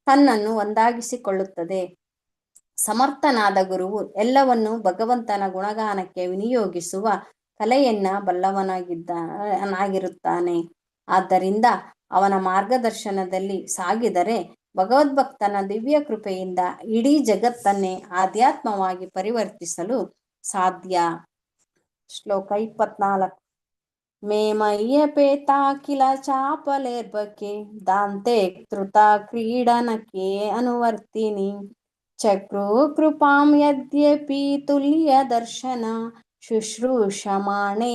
ತನ್ನನ್ನು ಒಂದಾಗಿಸಿಕೊಳ್ಳುತ್ತದೆ. ಸಮರ್ಥನಾದ ಗುರುವು ಎಲ್ಲವನ್ನು ಭಗವಂತನ ಗುಣಗಾನಕ್ಕೆ ವಿನಿಯೋಗಿಸುವ ಕಲೆಯನ್ನ ಬಲ್ಲವನಾಗಿರುತ್ತಾನೆ. ಆದ್ದರಿಂದ ಅವನ ಮಾರ್ಗದರ್ಶನದಲ್ಲಿ ಸಾಗಿದರೆ ಭಗವದ್ಭಕ್ತನ ದಿವ್ಯ ಕೃಪೆಯಿಂದ ಇಡೀ ಜಗತ್ತನ್ನೇ ಆಧ್ಯಾತ್ಮವಾಗಿ ಪರಿವರ್ತಿಸಲು ಸಾಧ್ಯ. ಶ್ಲೋಕ 24. ಮೇ ಮಯ್ಯಪೇತ ಕಿಲ ಚಾಪಲೇರ್ಬಕೆ ದಾಂತೆ ಕೃತ ಕ್ರೀಡನಕ್ಕೆ ಅನುವರ್ತಿನಿ ಚಕ್ರು ಕೃಪಾಂ ಯದ್ಯಪಿ ತುಲ್ಯ ದರ್ಶನ ಶುಶ್ರೂಷಮಾಣೆ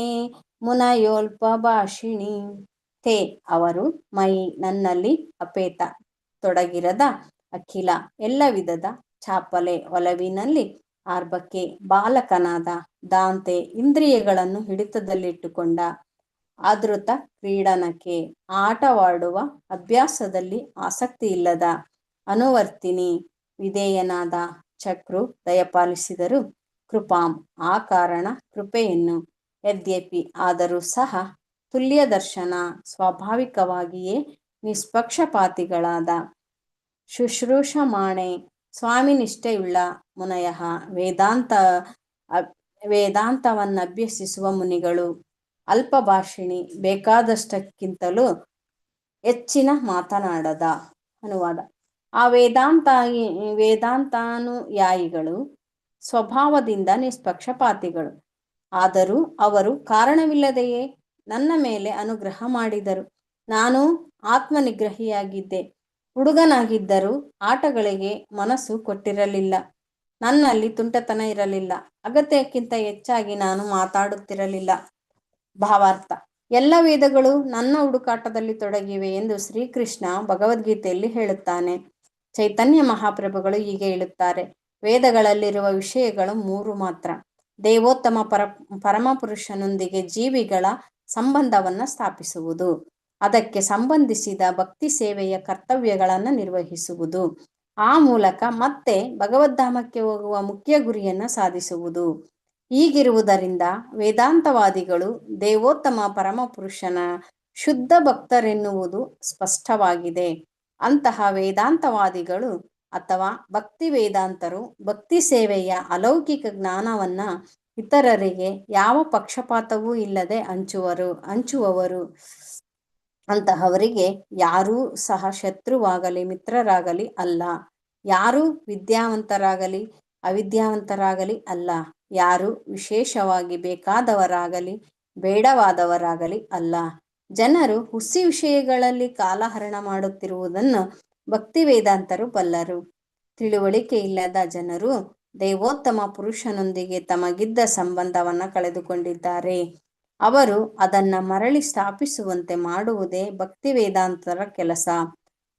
ಮುನಯೋಲ್ಪಭಾಷಿಣಿ. ತೇ ಅವರು ಮೈ ನನ್ನಲ್ಲಿ ಅಪೇತ ತೊಡಗಿರದ ಅಖಿಲ ಎಲ್ಲ ವಿಧದ ಚಾಪಲೆ ಒಲವಿನಲ್ಲಿ ಆರ್ಭಕ್ಕೆ ಬಾಲಕನಾದ ದಾಂತೆ ಇಂದ್ರಿಯಗಳನ್ನು ಹಿಡಿತದಲ್ಲಿಟ್ಟುಕೊಂಡ ಆದೃತ ಕ್ರೀಡನಕ್ಕೆ ಆಟವಾಡುವ ಅಭ್ಯಾಸದಲ್ಲಿ ಆಸಕ್ತಿ ಇಲ್ಲದ ಅನುವರ್ತಿನಿ ವಿಧೇಯನಾದ ಚಕ್ರು ದಯಪಾಲಿಸಿದರು ಕೃಪಾಂ ಆ ಕಾರಣ ಕೃಪೆಯನ್ನು ಯದ್ಯಪಿ ಆದರೂ ಸಹ ತುಲ್ಯ ದರ್ಶನ ಸ್ವಾಭಾವಿಕವಾಗಿಯೇ ನಿಷ್ಪಕ್ಷಪಾತಿಗಳಾದ ಶುಶ್ರೂಷಮಾಣೆ ಸ್ವಾಮಿನಿಷ್ಠೆಯುಳ್ಳ ಮುನಯ ವೇದಾಂತವನ್ನಭ್ಯಸಿಸುವ ಮುನಿಗಳು ಅಲ್ಪಭಾಷಿಣಿ ಬೇಕಾದಷ್ಟಕ್ಕಿಂತಲೂ ಹೆಚ್ಚಿನ ಮಾತನಾಡದ. ಅನುವಾದ. ಆ ವೇದಾಂತಾನುಯಾಯಿಗಳು ಸ್ವಭಾವದಿಂದ ನಿಷ್ಪಕ್ಷಪಾತಿಗಳು. ಆದರೂ ಅವರು ಕಾರಣವಿಲ್ಲದೆಯೇ ನನ್ನ ಮೇಲೆ ಅನುಗ್ರಹ ಮಾಡಿದರು. ನಾನು ಆತ್ಮನಿಗ್ರಹಿಯಾಗಿದ್ದೆ. ಹುಡುಗನಾಗಿದ್ದರೂ ಆಟಗಳಿಗೆ ಮನಸ್ಸು ಕೊಟ್ಟಿರಲಿಲ್ಲ. ನನ್ನಲ್ಲಿ ತುಂಟತನ ಇರಲಿಲ್ಲ. ಅಗತ್ಯಕ್ಕಿಂತ ಹೆಚ್ಚಾಗಿ ನಾನು ಮಾತಾಡುತ್ತಿರಲಿಲ್ಲ. ಭಾವಾರ್ಥ. ಎಲ್ಲ ವೇದಗಳು ನನ್ನ ಹುಡುಕಾಟದಲ್ಲಿ ತೊಡಗಿವೆ ಎಂದು ಶ್ರೀಕೃಷ್ಣ ಭಗವದ್ಗೀತೆಯಲ್ಲಿ ಹೇಳುತ್ತಾನೆ. ಚೈತನ್ಯ ಮಹಾಪ್ರಭುಗಳು ಹೀಗೆ ಹೇಳುತ್ತಾರೆ. ವೇದಗಳಲ್ಲಿರುವ ವಿಷಯಗಳು 3 ಮಾತ್ರ. ದೇವೋತ್ತಮ ಪರಮಪುರುಷನೊಂದಿಗೆ ಜೀವಿಗಳ ಸಂಬಂಧವನ್ನು ಸ್ಥಾಪಿಸುವುದು, ಅದಕ್ಕೆ ಸಂಬಂಧಿಸಿದ ಭಕ್ತಿ ಸೇವೆಯ ಕರ್ತವ್ಯಗಳನ್ನು ನಿರ್ವಹಿಸುವುದು, ಆ ಮೂಲಕ ಮತ್ತೆ ಭಗವದ್ಧಾಮಕ್ಕೆ ಹೋಗುವ ಮುಖ್ಯ ಗುರಿಯನ್ನು ಸಾಧಿಸುವುದು. ಹೀಗಿರುವುದರಿಂದ ವೇದಾಂತವಾದಿಗಳು ದೇವೋತ್ತಮ ಪರಮಪುರುಷನ ಶುದ್ಧ ಭಕ್ತರೆನ್ನುವುದು ಸ್ಪಷ್ಟವಾಗಿದೆ. ಅಂತಹ ವೇದಾಂತವಾದಿಗಳು ಅಥವಾ ಭಕ್ತಿ ವೇದಾಂತರು ಭಕ್ತಿ ಸೇವೆಯ ಅಲೌಕಿಕ ಜ್ಞಾನವನ್ನ ಇತರರಿಗೆ ಯಾವ ಪಕ್ಷಪಾತವೂ ಇಲ್ಲದೆ ಹಂಚುವವರು. ಅಂತಹವರಿಗೆ ಯಾರೂ ಸಹ ಶತ್ರುವಾಗಲಿ ಮಿತ್ರರಾಗಲಿ ಅಲ್ಲ. ಯಾರೂ ವಿದ್ಯಾವಂತರಾಗಲಿ ಅವಿದ್ಯಾವಂತರಾಗಲಿ ಅಲ್ಲ. ಯಾರೂ ವಿಶೇಷವಾಗಿ ಬೇಕಾದವರಾಗಲಿ ಬೇಡವಾದವರಾಗಲಿ ಅಲ್ಲ. ಜನರು ಹುಸಿ ವಿಷಯಗಳಲ್ಲಿ ಕಾಲಹರಣ ಮಾಡುತ್ತಿರುವುದನ್ನು ಭಕ್ತಿ ವೇದಾಂತರು ಬಲ್ಲರು. ತಿಳುವಳಿಕೆ ಇಲ್ಲದ ಜನರು ದೇವೋತ್ತಮ ಪುರುಷನೊಂದಿಗೆ ತಮಗಿದ್ದ ಸಂಬಂಧವನ್ನು ಕಳೆದುಕೊಂಡಿದ್ದಾರೆ. ಅವರು ಅದನ್ನ ಮರಳಿ ಸ್ಥಾಪಿಸುವಂತೆ ಮಾಡುವುದೇ ಭಕ್ತಿ ವೇದಾಂತರ ಕೆಲಸ.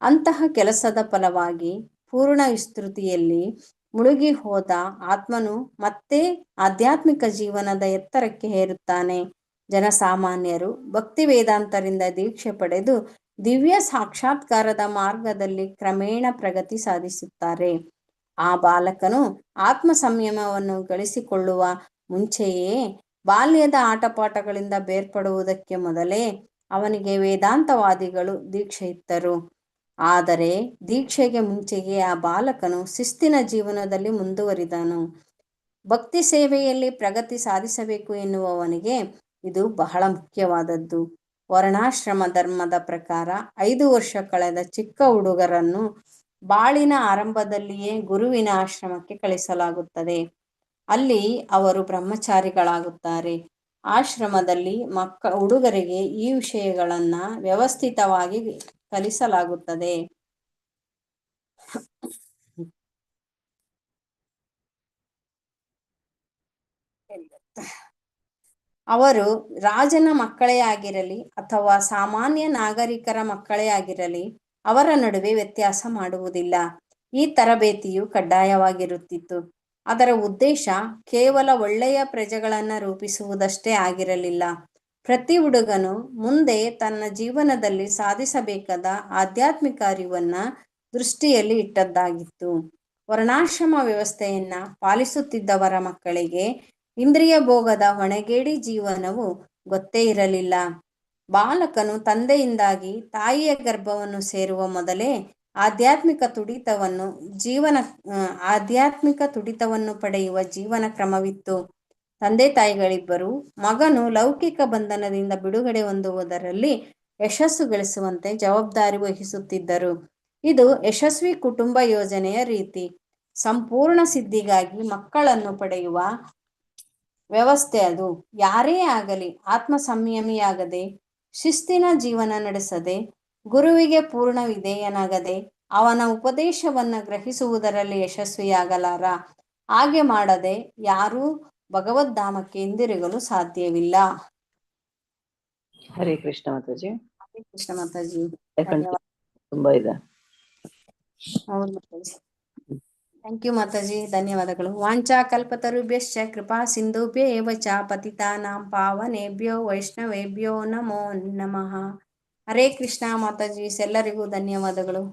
ಅಂತಹ ಕೆಲಸದ ಫಲವಾಗಿ ಪೂರ್ಣ ವಿಸ್ತೃತಿಯಲ್ಲಿ ಮುಳುಗಿ ಹೋದ ಆತ್ಮನು ಮತ್ತೆ ಆಧ್ಯಾತ್ಮಿಕ ಜೀವನದ ಎತ್ತರಕ್ಕೆ ಏರುತ್ತಾನೆ. ಜನಸಾಮಾನ್ಯರು ಭಕ್ತಿ ವೇದಾಂತರಿಂದ ದೀಕ್ಷೆ ಪಡೆದು ದಿವ್ಯ ಸಾಕ್ಷಾತ್ಕಾರದ ಮಾರ್ಗದಲ್ಲಿ ಕ್ರಮೇಣ ಪ್ರಗತಿ ಸಾಧಿಸುತ್ತಾರೆ. ಆ ಬಾಲಕನು ಆತ್ಮ ಸಂಯಮವನ್ನು ಗಳಿಸಿಕೊಳ್ಳುವ ಮುಂಚೆಯೇ ಬಾಲ್ಯದ ಆಟಪಾಠಗಳಿಂದ ಬೇರ್ಪಡುವುದಕ್ಕೆ ಮೊದಲೇ ಅವನಿಗೆ ವೇದಾಂತವಾದಿಗಳು ದೀಕ್ಷೆ ಇತ್ತರು. ಆದರೆ ದೀಕ್ಷೆಗೆ ಮುಂಚೆಯೇ ಆ ಬಾಲಕನು ಶಿಸ್ತಿನ ಜೀವನದಲ್ಲಿ ಮುಂದುವರಿದನು. ಭಕ್ತಿ ಸೇವೆಯಲ್ಲಿ ಪ್ರಗತಿ ಸಾಧಿಸಬೇಕು ಎನ್ನುವವನಿಗೆ ಇದು ಬಹಳ ಮುಖ್ಯವಾದದ್ದು. ವರ್ಣಾಶ್ರಮ ಧರ್ಮದ ಪ್ರಕಾರ 5 ವರ್ಷ ಕಳೆದ ಚಿಕ್ಕ ಹುಡುಗರನ್ನು ಬಾಳಿನ ಆರಂಭದಲ್ಲಿಯೇ ಗುರುವಿನ ಆಶ್ರಮಕ್ಕೆ ಕಳಿಸಲಾಗುತ್ತದೆ. ಅಲ್ಲಿ ಅವರು ಬ್ರಹ್ಮಚಾರಿಗಳಾಗುತ್ತಾರೆ. ಆಶ್ರಮದಲ್ಲಿ ಹುಡುಗರಿಗೆ ಈ ವಿಷಯಗಳನ್ನ ವ್ಯವಸ್ಥಿತವಾಗಿ ಕಲಿಸಲಾಗುತ್ತದೆ. ಅವರು ರಾಜನ ಮಕ್ಕಳೇ ಆಗಿರಲಿ ಅಥವಾ ಸಾಮಾನ್ಯ ನಾಗರಿಕರ ಮಕ್ಕಳೇ ಆಗಿರಲಿ ಅವರ ನಡುವೆ ವ್ಯತ್ಯಾಸ ಮಾಡುವುದಿಲ್ಲ. ಈ ತರಬೇತಿಯು ಕಡ್ಡಾಯವಾಗಿರುತ್ತಿತ್ತು. ಅದರ ಉದ್ದೇಶ ಕೇವಲ ಒಳ್ಳೆಯ ಪ್ರಜೆಗಳನ್ನು ರೂಪಿಸುವುದಷ್ಟೇ ಆಗಿರಲಿಲ್ಲ. ಪ್ರತಿ ಹುಡುಗನು ಮುಂದೆ ತನ್ನ ಜೀವನದಲ್ಲಿ ಸಾಧಿಸಬೇಕಾದ ಆಧ್ಯಾತ್ಮಿಕ ಅರಿವನ್ನ ದೃಷ್ಟಿಯಲ್ಲಿ ಇಟ್ಟದ್ದಾಗಿತ್ತು. ವರ್ಣಾಶ್ರಮ ವ್ಯವಸ್ಥೆಯನ್ನ ಪಾಲಿಸುತ್ತಿದ್ದವರ ಮಕ್ಕಳಿಗೆ ಇಂದ್ರಿಯ ಭೋಗದ ಹೊಣೆಗೇಡಿ ಜೀವನವು ಗೊತ್ತೇ ಇರಲಿಲ್ಲ. ಬಾಲಕನು ತಂದೆಯಿಂದಾಗಿ ತಾಯಿಯ ಗರ್ಭವನ್ನು ಸೇರುವ ಮೊದಲೇ ಆಧ್ಯಾತ್ಮಿಕ ತುಡಿತವನ್ನು ಪಡೆಯುವ ಜೀವನ ಕ್ರಮವಿತ್ತು. ತಂದೆ ತಾಯಿಗಳಿಬ್ಬರು ಮಗನು ಲೌಕಿಕ ಬಂಧನದಿಂದ ಬಿಡುಗಡೆ ಹೊಂದುವುದರಲ್ಲಿ ಯಶಸ್ಸು ಗಳಿಸುವಂತೆ ಜವಾಬ್ದಾರಿ ವಹಿಸುತ್ತಿದ್ದರು. ಇದು ಯಶಸ್ವಿ ಕುಟುಂಬ ಯೋಜನೆಯ ರೀತಿ. ಸಂಪೂರ್ಣ ಸಿದ್ಧಿಗಾಗಿ ಮಕ್ಕಳನ್ನು ಪಡೆಯುವ ವ್ಯವಸ್ಥೆ ಅದು. ಯಾರೇ ಆಗಲಿ ಆತ್ಮ ಸಂಯಮಿಯಾಗದೆ, ಶಿಸ್ತಿನ ಜೀವನ ನಡೆಸದೆ, ಗುರುವಿಗೆ ಪೂರ್ಣ ವಿಧೇಯನಾಗದೆ ಅವನ ಉಪದೇಶವನ್ನು ಗ್ರಹಿಸುವುದರಲ್ಲಿ ಯಶಸ್ವಿಯಾಗಲಾರ. ಹಾಗೆ ಮಾಡದೆ ಯಾರೂ ಭಗವದ್ಧಾಮಕ್ಕೆ ಹಿಂದಿರುಗಲು ಸಾಧ್ಯವಿಲ್ಲ. ಹರೇ ಕೃಷ್ಣ ಮಾತಾಜಿ. ಹರೇ ಕೃಷ್ಣ ಮಾತಾಜಿ. ತುಂಬಾ ಇದೆ. ಹೌದು ಮಾತಾಜಿ. ಥ್ಯಾಂಕ್ ಯು ಮಾತಾಜಿ, ಧನ್ಯವಾದಗಳು. ವಾಂಚಾ ಕಲ್ಪತರುಭ್ಯಶ್ಚ ಕೃಪಾ ಸಿಂಧುಭ್ಯೇವ ಚ ಪತಿತಾನಾಂ ಪಾವನೇಭ್ಯೋ ವೈಷ್ಣವೇಭ್ಯೋ ನಮೋ ನಮಃ. ಹರೇ ಕೃಷ್ಣ ಮಾತಾಜಿ, ಎಲ್ಲರಿಗೂ ಧನ್ಯವಾದಗಳು.